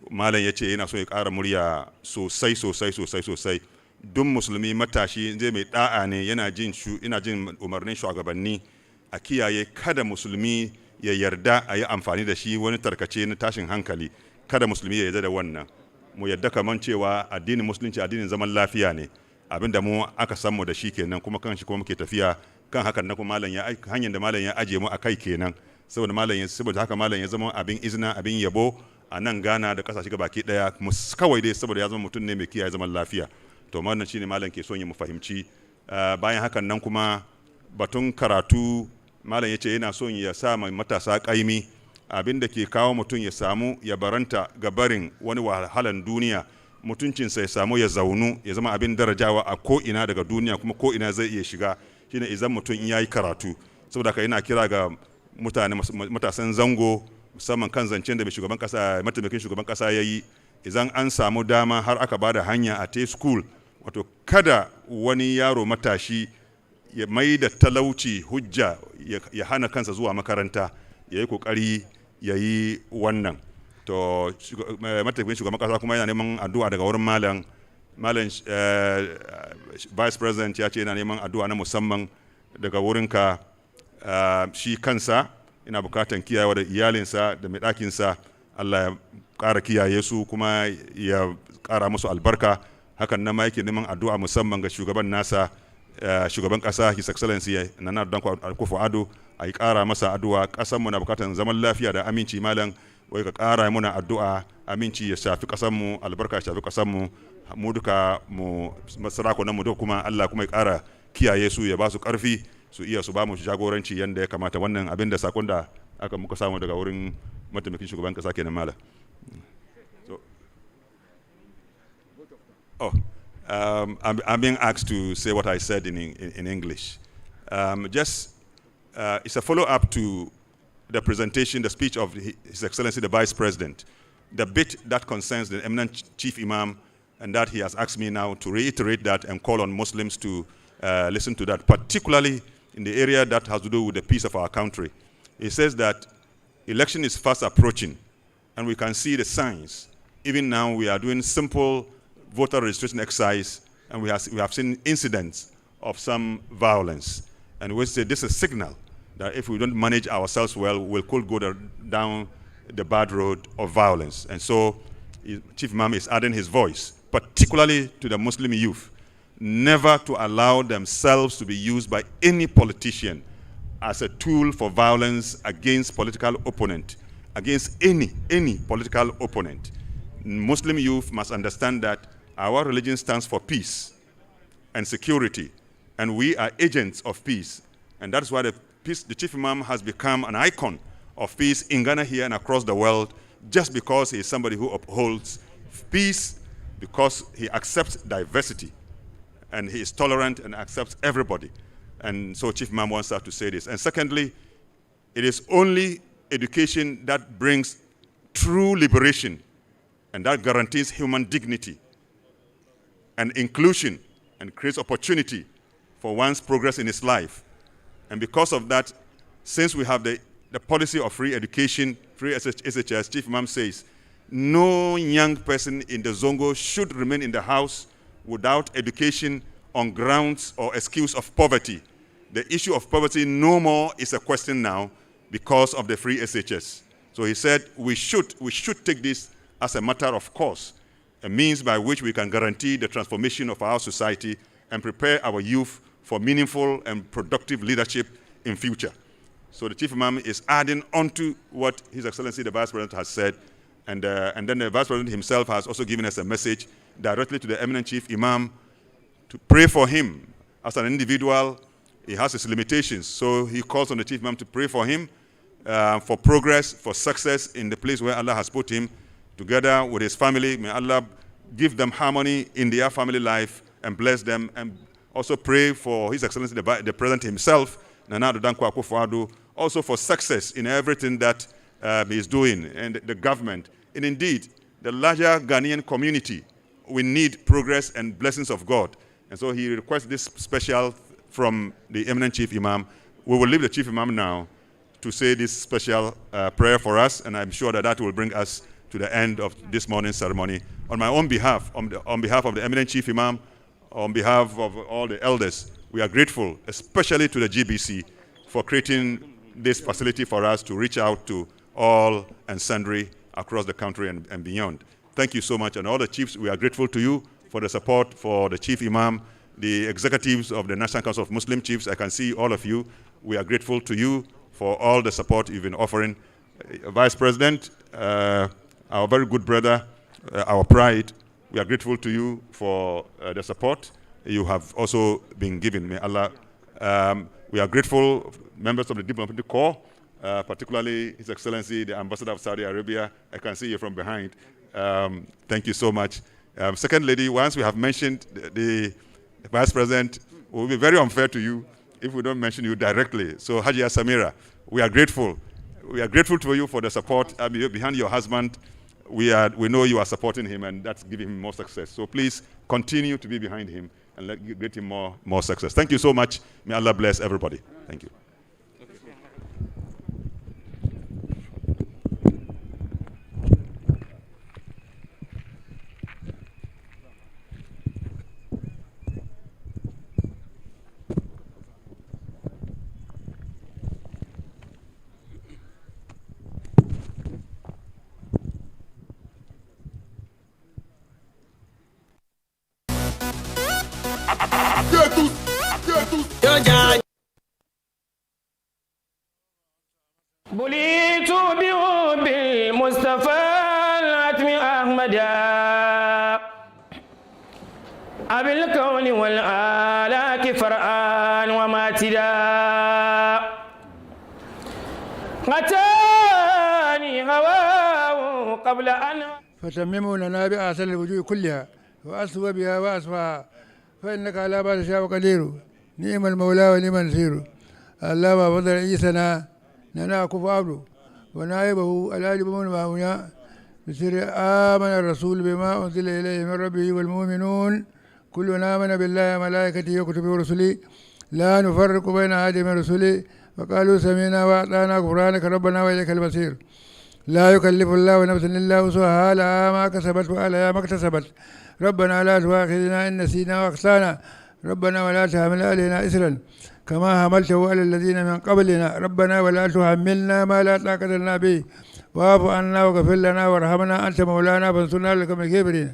Malam ya ce yana so ya ƙara murya sosai sosai sosai sosai. Duk musulmi matashi zai mai da'a ne ina jin umarnin shugabanni a kiyaye kada musulmi ya yarda a yi amfani da shi wani tarkace na tashin hankali. Kada musulmi ya yarda da wannan. Mu yarda kaman cewa addinin musulunci addinin zaman lafiya ne. Abinda mu aka san mu da shi kenan kuma kan shi kuma muke tafiya kan hakan na kuma malam ya hanyar da malam ya aje mu akai kenan. Saboda haka malam ya zama abin izina abin yabo a nan Ghana da kasashe baki daya kawai dai saboda ya zama mutum ne mai kiyaye zaman lafiya. To wannan shine malam ke son ya mu fahimci. Bayan hakan nan kuma batun karatu malam ya ce yana son ya sa mai matasa kaimi abin da ke kawo mutum ya samu ya baranta ga barin wani wahalan duniya, mutuncinsa ya samu ya zaunu ya zama abin darajawa a ko'ina daga duniya kuma ko'ina zai iya shiga shine idan mutum in yayi karatu. Saboda haka yana kira ga mutane matasan zango musamman kan zancen da shugaban kasa mataimakin shugaban kasa yayi, idan an samu dama har aka bada hanya a te school, wato kada wani yaro matashi ya mai da talauci hujja ya hana kansa zuwa makaranta, ya yi kokari ya yi wannan. To mataimakin shugaban kasa kuma yana neman addu'a daga wurin malam vice president ya ce yana neman addu'a na musamman daga wurinka. Shi kansa ina bukatan kiyayewa da iyalinsa da mai ɗakinsa, Allah ya ƙara kiyaye su kuma ya ƙara musu albarka. Hakan nan ma yake neman addu'a musamman ga shugaban nasa, shugaban ƙasa His Excellency Nana Danko Akufo-Addo, a yi ƙara masa addu'a. ƙasarmu na bukatan zaman lafiya da aminci malam, wai ka ƙara muna addu'a, aminci ya shafi ƙasarmu, albarka ya shafi ƙasarmu, mu duka mu sarakunan mu duka kuma Allah kuma ya ƙara kiyaye su ya ba su ƙarfi su iya su ba mu jagoranci yanda ya kamata. Wannan abin da sakon da aka muka samu daga wurin mataimakin shugaban ƙasa kenan malam. I'm being asked to say what I said in English. It's a follow-up to the presentation, the speech of His Excellency the Vice President, the bit that concerns the eminent Chief Imam, and that he has asked me now to reiterate that and call on Muslims to listen to that, particularly in the area that has to do with the peace of our country. He says that election is fast approaching, and we can see the signs. Even now, we are doing simple voter registration exercise, and we have seen incidents of some violence. And we say this is a signal that if we don't manage ourselves well, we could go down the bad road of violence. And so Chief Imam is adding his voice, particularly to the Muslim youth, never to allow themselves to be used by any politician as a tool for violence against political opponent, against any political opponent. Muslim youth must understand that our religion stands for peace and security, and we are agents of peace. And that's why the Chief Imam has become an icon of peace in Ghana here and across the world, just because he is somebody who upholds peace, because he accepts diversity, and he is tolerant and accepts everybody. And so Chief Imam wants us to say this. And secondly, it is only education that brings true liberation, and that guarantees human dignity and inclusion and creates opportunity for one's progress in his life. And because of that, since we have the policy of free education, free SHS, Chief Imam says, no young person in the Zongo should remain in the house without education on grounds or excuse of poverty. The issue of poverty no more is a question now because of the free SHS. So he said we should take this as a matter of course, a means by which we can guarantee the transformation of our society and prepare our youth for meaningful and productive leadership in future. So the Chief Imam is adding on to what His Excellency the Vice President has said, and then the Vice President himself has also given us a message directly to the eminent Chief Imam to pray for him. As an individual, he has his limitations, so he calls on the Chief Imam to pray for him, for progress, for success in the place where Allah has put him, together with his family. May Allah give them harmony in their family life and bless them, and also pray for His Excellency the President himself, Nana Addo Dankwa Akufo-Addo, also for success in everything that he is doing, and the government, and indeed the larger Ghanaian community. We need progress and blessings of God. And so he requests this special from the eminent Chief Imam. We will leave the Chief Imam now to say this special prayer for us, and I'm sure that will bring us to the end of this morning's ceremony. On my own behalf, on behalf of the eminent Chief Imam, on behalf of all the elders, we are grateful, especially to the GBC, for creating this facility for us to reach out to all and sundry across the country and beyond. Thank you so much. And all the chiefs, we are grateful to you for the support for the Chief Imam, the executives of the National Council of Muslim Chiefs. I can see all of you. We are grateful to you for all the support you've been offering. Vice President, our very good brother, our pride, we are grateful to you for the support you have also been given. May Allah, we are grateful, members of the Diplomatic Corps, particularly His Excellency, the Ambassador of Saudi Arabia. I can see you from behind. Thank you so much. Second Lady, once we have mentioned the Vice President, it will be very unfair to you if we don't mention you directly. So Hajia Samira, we are grateful. We are grateful to you for the support. Behind your husband, we know you are supporting him, and that's giving him more success. So please continue to be behind him and get him more success. Thank you so much. May Allah bless everybody. Thank you. بليت بحب المصطفى العتم أحمد أبي الكون والآلاك فرآن وماتدا غتاني هواه قبل أن فتمموا لنا بأحسن الوجوه كلها وأسوى بها وأسواها فإنك على ما تشاء قدير نعم المولى ونعم النصير اللهم فضل عيسنا ننا كفابه ونائبه الآل بمن ماهنا بسر آمن الرسول بما أنزل إليه من ربه والمؤمنون كلنا آمن بالله وملائكته وكتبه ورسله لا نفرق بين أحد من رسله وقالوا سمعنا وأطعنا غفرانك ربنا وإليك المصير لا يكلف الله نفسا إلا وسعها لها ما كسبت وعليها ما اكتسبت ربنا لا تؤاخذنا إن نسينا وأخطأنا ربنا ولا تحمل علينا إسرا كما حملته على الذين من قبلنا ربنا ولا تحملنا ما لا طاقة لنا به واعف عنا واغفر لنا وارحمنا أنت مولانا فانصرنا على القوم الكافرين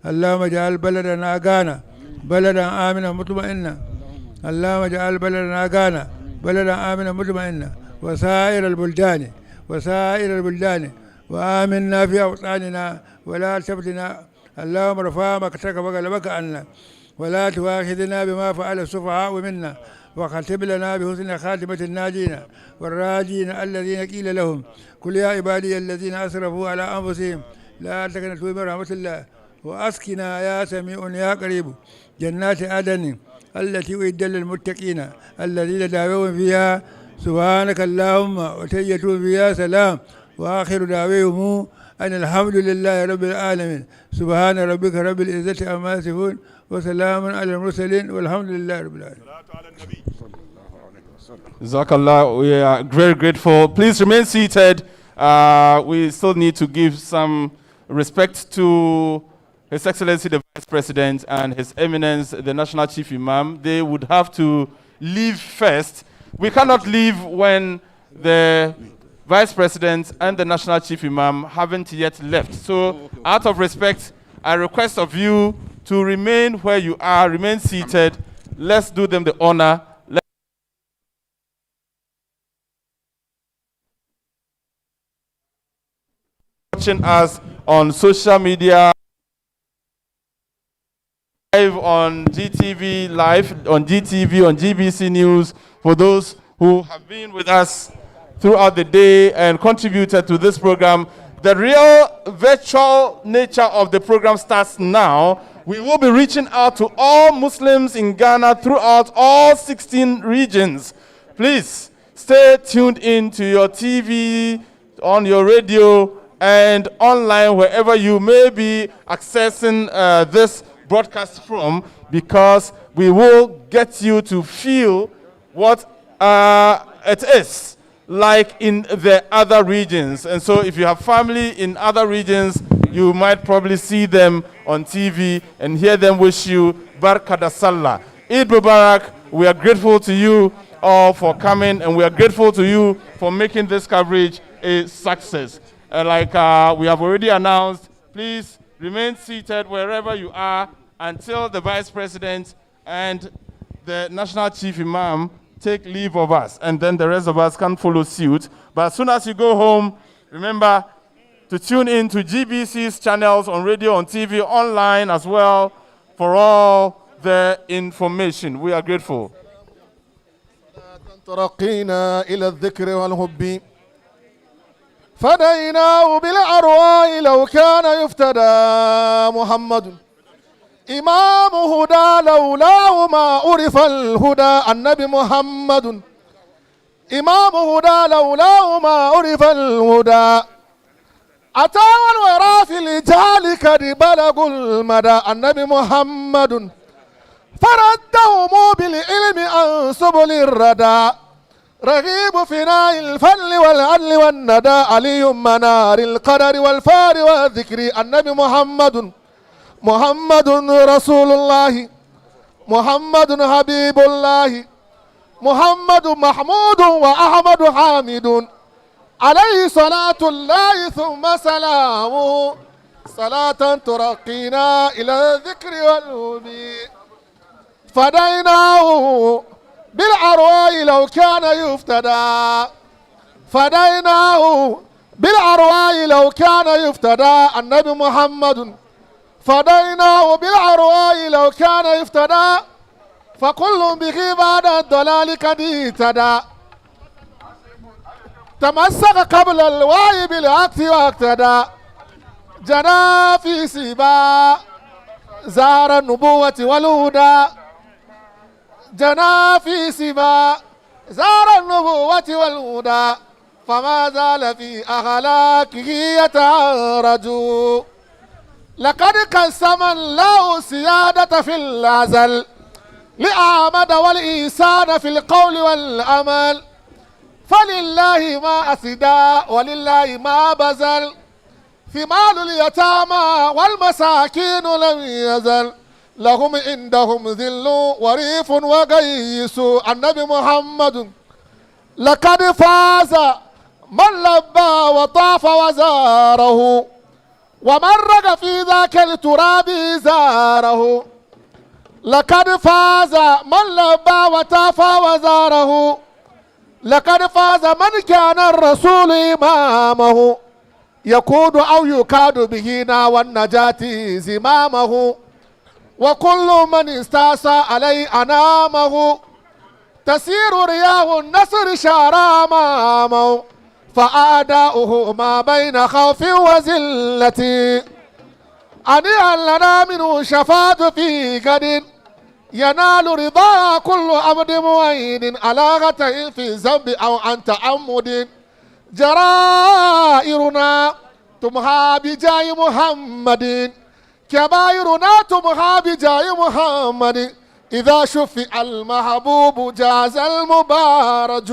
اللهم اجعل بلدنا غانا بلدا آمنا مطمئنا اللهم اجعل بلدنا غانا بلدا آمنا مطمئنا وسائر البلدان وآمنا في أوطاننا ولا تفتنا اللهم ارفع مقتك وغلبك عنا ولا تؤاخذنا بما فعل السفهاء منا وختم لنا بحسن خاتمة الناجين والراجين الذين قيل لهم قل يا عبادي الذين أسرفوا على أنفسهم لا تقنطوا من رحمة الله وأسكنا يا سميع يا قريب جنات عدن التي أعدت للمتقين الذين دعوهم فيها سبحانك اللهم وتحيتهم فيها سلام وآخر دعوهم أن الحمد لله رب العالمين سبحان ربك رب العزة عما يصفون وسلام على المرسلين والحمد لله رب العالمين. Jazakallah, we are very grateful. Please remain seated. We still need to give some respect to His Excellency the Vice President and His Eminence the National Chief Imam, they would have to leave first. We cannot leave when the Vice President and the National Chief Imam haven't yet left. So, out of respect, I request of you to remain where you are, remain seated. Let's do them the honor. Watching us on social media, live on GTV, live on GTV, on GBC News, for those who have been with us throughout the day and contributed to this program. The real virtual nature of the program starts now. We will be reaching out to all Muslims in Ghana throughout all 16 regions. Please stay tuned in to your TV, on your radio, and online, wherever you may be accessing this broadcast from, because we will get you to feel what it is like in the other regions. And so if you have family in other regions, you might probably see them on TV and hear them wish you Barakada Sallah. Eid Mubarak. We are grateful to you all for coming, and we are grateful to you for making this coverage a success. Like we have already announced, please remain seated wherever you are until the Vice President and the National Chief Imam take leave of us, and then the rest of us can follow suit. But as soon as you go home, remember to tune in to GBC's channels on radio, on TV, online as well, for all the information. We are grateful. فديناه بالأرواح لو كان يفتدى محمد إمام هدى لولاه ما عرف الهدى النبي محمد إمام هدى لولاه ما عرف الهدى أتى الورى في الجهل قد بلغوا المدى النبي محمد فردهم بالعلم عن سبل الردى رغيب فناء الفضل والعدل والندى علي منار القدر والفار والذكر النبي محمد محمد رسول الله محمد حبيب الله محمد محمود وأحمد حامد عليه صلاة الله ثم سلامه صلاة ترقينا إلى الذكر والهدي فديناه بالأرواح لو كان يفتدى فديناه بالأرواح لو كان يفتدى النبي محمد فديناه بالأرواح لو كان يفتدى فكل به بعد الضلال قد اهتدى تمسك قبل الوعي بالعكس واقتدى جنى في سبا زار النبوة والهدى جنى في سبا زار النبوة والهدى فما زال في أخلاقه يتعرج لقد قسم الله سيادة في الأزل لأحمد والإحسان في القول والعمل فلله ما أسدى ولله ما بذل ثمال اليتامى والمساكين لم يزل لهم عندهم ذل وريف وغيس النبي محمد لقد فاز من لبى وطاف وزاره ومن رغ في ذاك التراب زاره لقد فاز من لبى وطاف وزاره لقد فاز من كان الرسول إمامه يقود أو يكاد به ناوى النجاة زمامه وكل من استعصى عليه أنامه تسير رياح النصر شارع أمامه فأعداؤه ما بين خوف وزلة أنيا لنا منه شفاعة في غد ينال رضا كل عبد معين على غتئ في ذنب أو عن تعمد جرائرنا تمحى بجاه محمد كبائرنا تمحى بجاه محمد إذا شفع المحبوب جاز المبارج.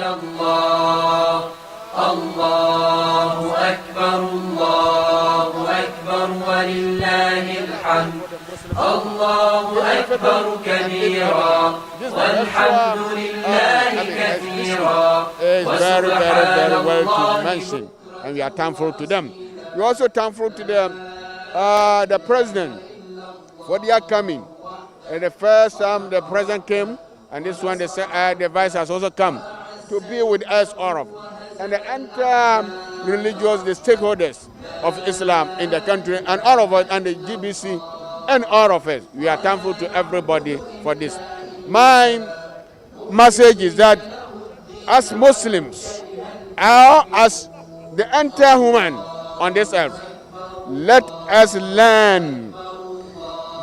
إلا الله الله أكبر الله أكبر ولله الحمد الله أكبر كبيرا والحمد لله كثيرا It's very well to mention, and we are thankful to them. We are also thankful to the president for their coming. And the first time the president came, and this one the vice has also come to be with us all of, and the entire religious, the stakeholders of Islam in the country, and all of us, and the GBC, and all of us. We are thankful to everybody for this. My message is that as Muslims, as the entire human on this earth, let us learn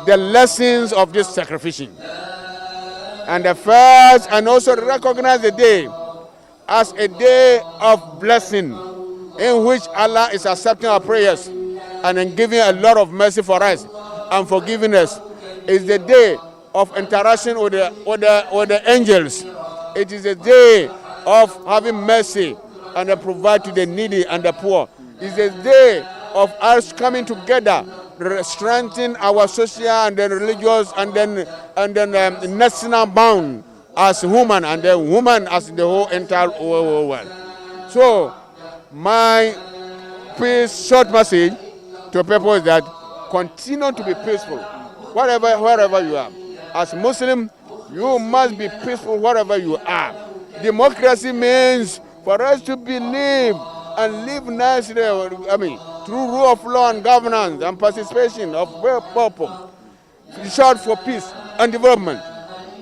the lessons of this sacrificing. And the first, and also recognize the day as a day of blessing in which Allah is accepting our prayers and in giving a lot of mercy for us and forgiving us. It's the day of interaction with the angels. It is a day of having mercy and provide to the needy and the poor. It's a day of us coming together, strengthening our social and then religious and then national bound as human, and then woman as the whole entire world. So my short message to people is that continue to be peaceful wherever you are. As Muslim, you must be peaceful wherever you are. Democracy means for us to believe and live nicely, through rule of law and governance and participation of people, short for peace and development.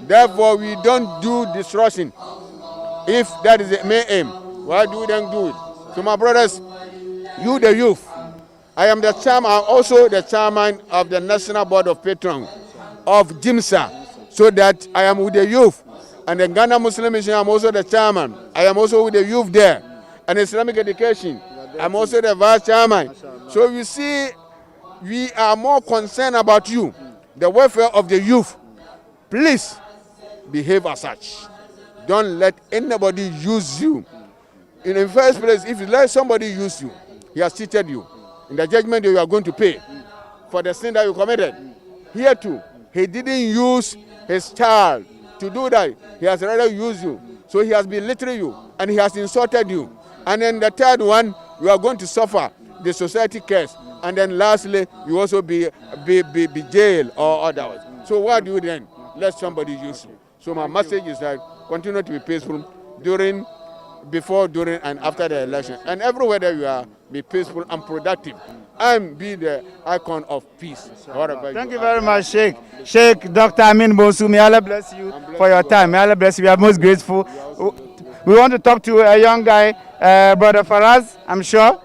Therefore, we don't do disruption. If that is the main aim, why do we then do it? So my brothers, you the youth, I am the chairman, also the chairman of the National Board of Patrons of JIMSA, so that I am with the youth. And the Ghana Muslim Mission, I'm also the chairman. I am also with the youth there. And Islamic education, I'm also the vice chairman. So you see, we are more concerned about you, the welfare of the youth. Please behave as such. Don't let anybody use you. In the first place, if you let somebody use you, he has cheated you. In the judgment you are going to pay for the sin that you committed. Here too, he didn't use his child to do that. He has rather used you. So he has belittled you and he has insulted you. And then the third one, you are going to suffer the society curse. And then lastly, you also be jailed or otherwise. So what do you then? Let somebody use you. So my message is that continue to be peaceful before, during, and after the election. And everywhere that you are, be peaceful and productive. And be the icon of peace. Thank you very much, Sheikh. Sheikh Dr. Amin Bonsu, may Allah bless you for your time. May Allah bless you. We are most grateful. We want to talk to a young guy, Brother Faraz, I'm sure.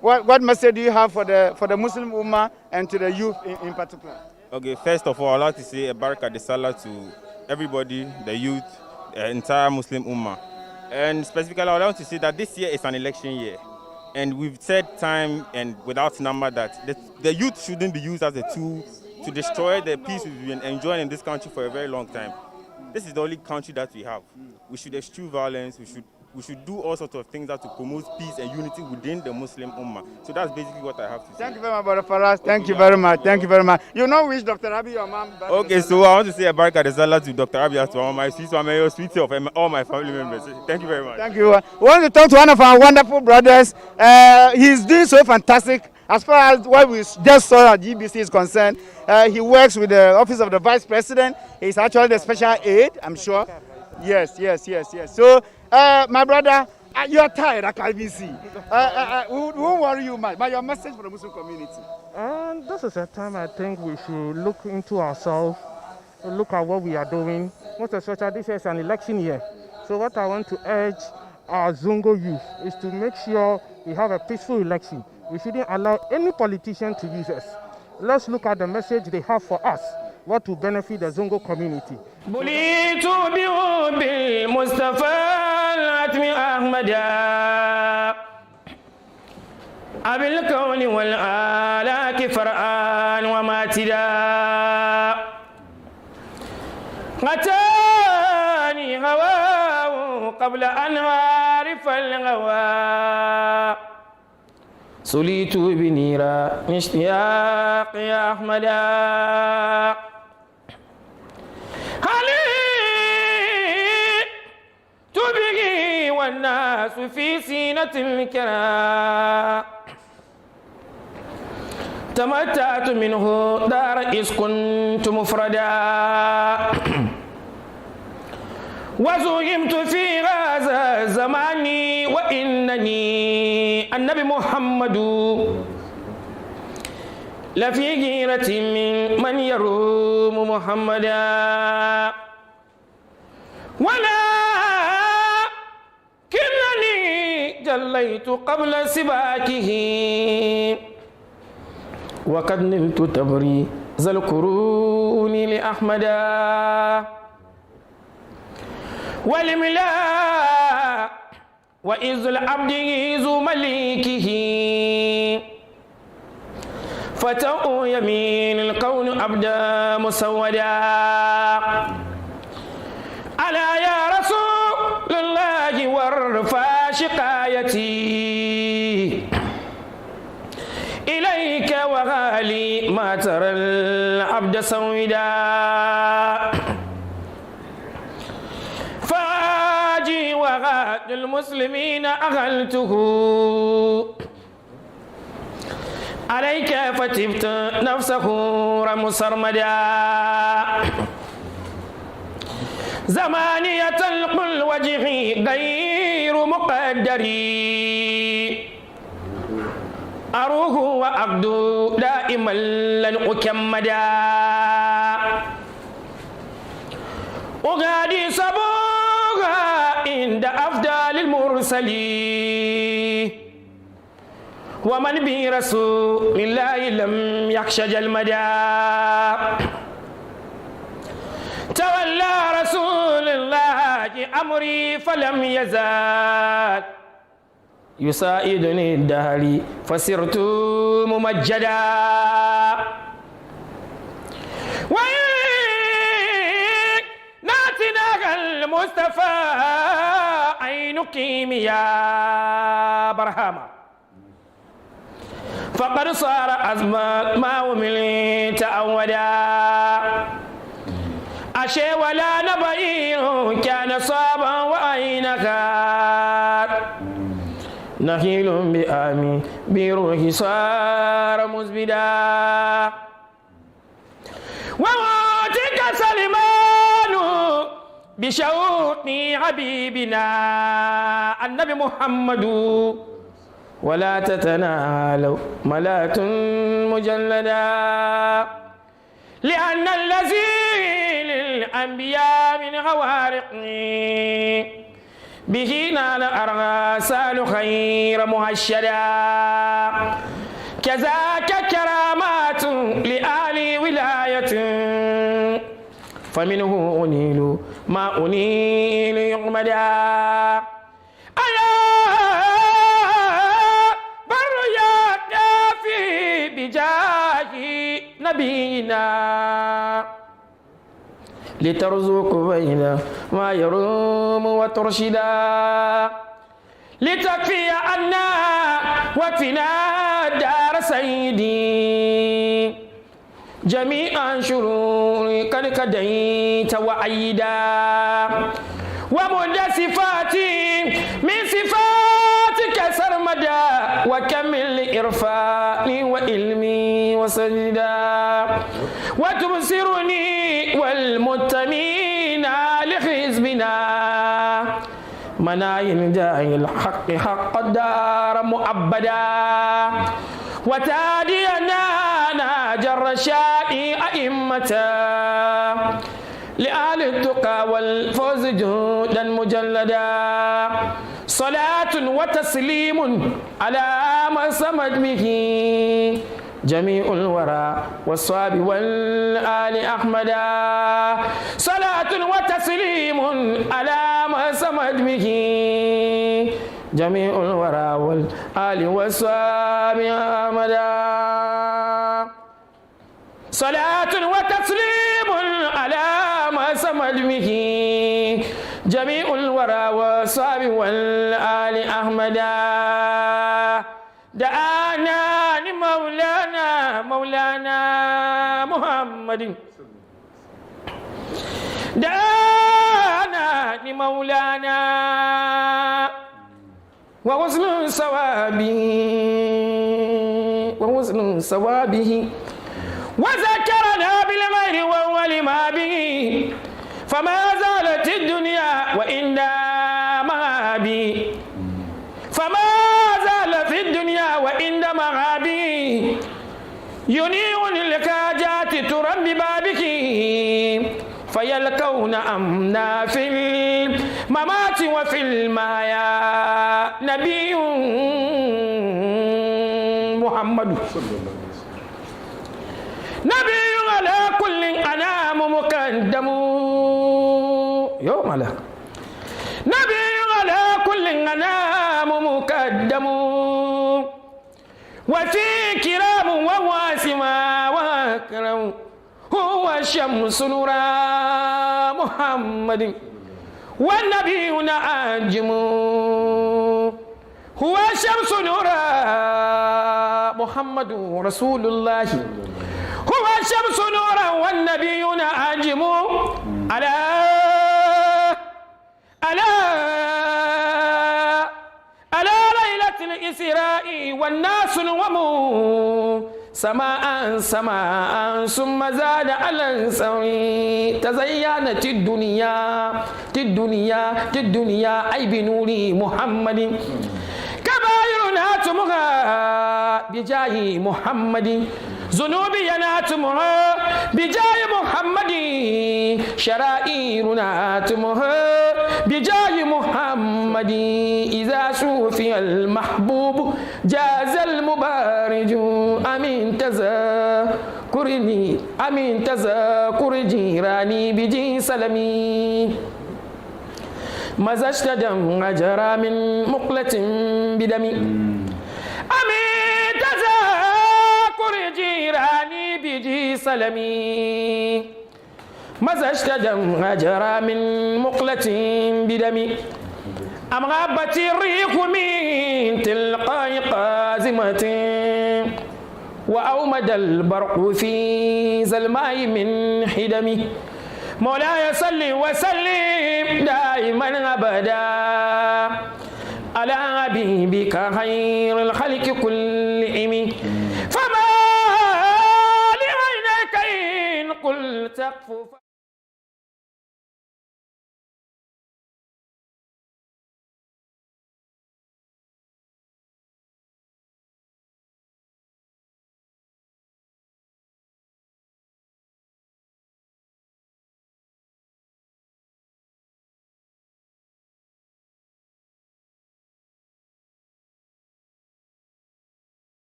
What message do you have for the Muslim Ummah and to the youth in particular? Okay, first of all, I'd like to say a barakah de salah to everybody, the youth, the entire Muslim Ummah. And specifically, I would like to say that this year is an election year. And we've said time and without number that the youth shouldn't be used as a tool to destroy the peace we've been enjoying in this country for a very long time. This is the only country that we have. We should eschew violence. We should do all sorts of things that to promote peace and unity within the Muslim Ummah. So that's basically what I have to say. Thank you very much, Brother Faraz. Thank you very much. Thank you very much. You know which Dr. Abi, your mom? Okay, so I want to say a barakah de salah to Dr. Abi as well, my sister, my sweetie of all my family members. Thank you very much. Thank you. We want to talk to one of our wonderful brothers. He's doing so fantastic. As far as what we just saw at GBC is concerned, he works with the Office of the Vice President. He's actually the special aide, I'm sure. Yes. So, my brother, you are tired, I can even see. We won't worry you much, but your message for the Muslim community? This is a time I think we should look into ourselves, look at what we are doing. Most especially this is an election year. So what I want to urge our Zongo youth is to make sure we have a peaceful election. We shouldn't allow any politician to use us. Let's look at the message they have for us, what will benefit the Zongo community. أبالكون والآلاك فرآن وماتدا قتاني هواه قبل أن أعرف الغوى سليت بنيران اشتياق يا أحمدا هليت به والناس في سينة الكرام تمتعت منه دار إذ كنت مفردا وزهمت في هذا الزمان وإنني النبي محمد لفي غيرة من يروم محمدا ولكنني جليت قبل سباكه وقد نلت تبريز القرون لأحمدا والملاء وإذ العبد ذو مليكه فتأو يمين الكون أبدا مسودا ألا يا رسول الله وارفع شقايتي إليك وغالي ما ترى العبد سودا فاجي وغاد المسلمين أغلته عليك فتبت نفسه مسرمدا زمانية القل وجهي غير مقدري أروه وأبدو دائما لن أكمدا أغادي سبوغا عند أفضل المرسلين ومن برسول الله لم يخش جلمدا تولى رسول الله أمري فلم يزال يساعدني الدهر فصرت ممجدا ناتنا المصطفى عين كيميا برهما فقد صار أزمة ما وملي تأودا أشي ولا نبين كان صابا وأينك نخيل بآمي بروح صار مزبدا وواتك سلمان بشوقي حبيبنا النبي محمد ولا تتنالوا ملات مجلدا لأن الذي للأنبياء من خوارق به نال أرسال خير مهشدا كذاك كرامات لآل ولاية فمنه أنيل ما أنيل يغمدا أيا بر يا كافي بجاه نبينا لترزق بين ما يروم وترشدا لتكفي عنا وكفنا دار سيدي جميع شرور قد كديت وعيدا ومد صفاتي من صفاتك سرمدا وكمل إرفاني وإلمي وسجدا وتبصرني والمتمين لحزبنا مناين داعي الحق حق الدار مؤبدا وتادينا ناج الرشاد أئمة لآل التقى والفوز جودا مجلدا صلاة وتسليم على ما سمد به جميع الورى والصحاب والآل أحمدا صلاة وتسليم على ما سمد به جميع الورى والآل والصحاب أحمدا صلاة وتسليم على ما سمد به جميع الورى والصحب والآل أحمدا دعانا مولانا محمد دعانا لمولانا وحسن ثوابه وذكرنا بالغير وهو لما به فما زالت الدنيا وإن دامها به فما زال في الدنيا وإن دامها به ينيء الكاجات تربي بابك فيلقون أمنا في الممات وفي المايا نبي محمد نبي على كل أنام مقدم يوم على نبي على كل أنام مقدم وفي كرام وواسما وكرم هو الشمس نورا محمد والنبي أنجم هو الشمس نورا محمد رسول الله هو الشمس نورا والنبي أنجم على ليلة الإسراء والناس نوموا سماء ثم زاد على السوي تزينت الدنيا أي بنور محمد كبائرنا تمغى بجاه محمد ذنوبي ناتمها بجاه محمد شرائرنا تمها بجاه محمد إذا شوفي المحبوب جاز المبارج أمين تذكر جيراني بجي سلمي ماذا اشتدم أجرى من مقلة بدمي أمين تذكر جيراني بجي سلمي ماذا اشتدم أجرى من مقلة بدمي أم غابت الريح من تلقاء قازمة وأومد البرق في زلماء من حدمي مولاي صل وسلم دائما أبدا على حبيبك خير الخلق كلهم فما لعينيك إن قلت اكفف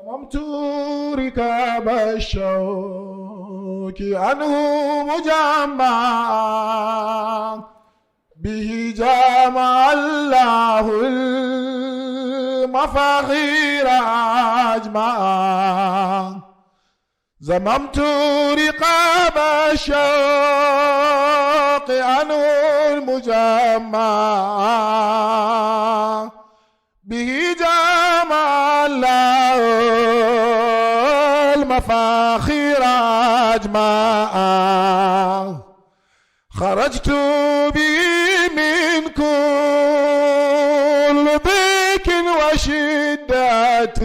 ضممت ركاب الشوك عنه مجمعا به جمع الله المفاخير أجمعا ضممت رقاب الشوق عنه المجمع به جمع الله المفاخير أجمعا خرجت به من كل ضيق وشدة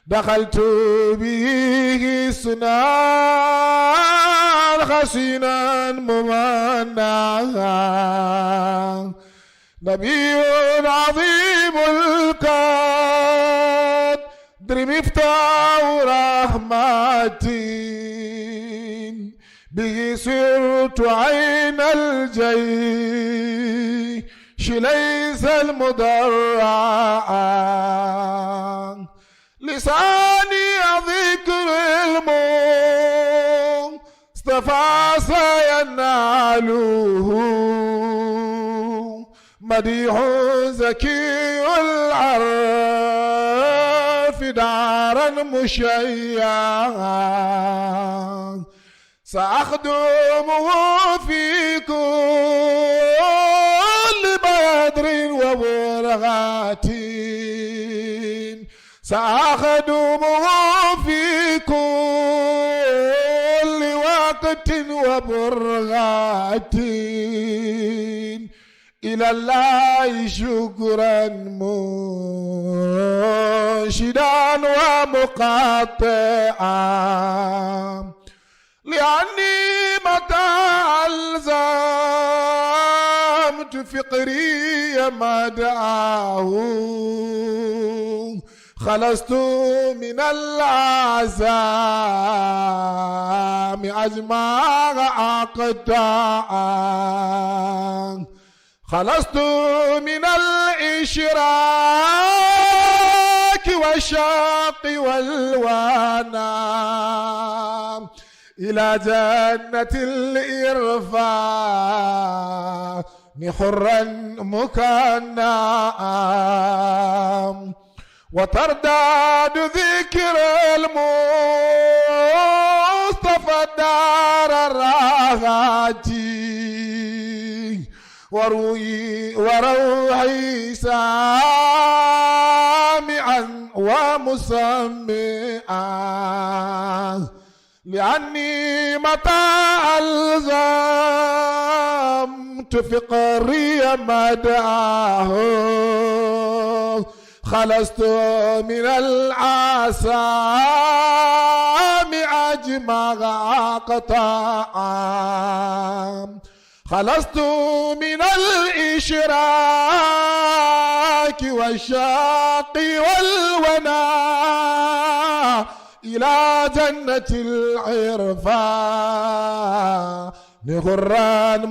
دخلت به سنان حسينا ممنعا نبي عظيم القدر مفتاح رحمتي به صرت عين الجيش ليس المدرعا لساني ذكر المصطفى سيناله مديح زكي العرف دارا مشيعا سأخدمه في كل بدر وبرغات سأخدمه في كل وقت وبرغات إلى الله شكرا منشدا ومقاطعا لأني متى ألزمت فقري مدعاه خلصت من العزام أجمع أقطاعا خلصت من الإشراك والشاق والوانام إلى جنة الإرفاق حرا مكنعا وترداد ذكر المصطفى دار الراغاتي وروحي سامعا ومسمعا لأني متى ألزمت فقري مدعاه خلصت من العسام أجمع قطاعا خلصت من الإشراك والشاق والونا إلى جنة العرفان غران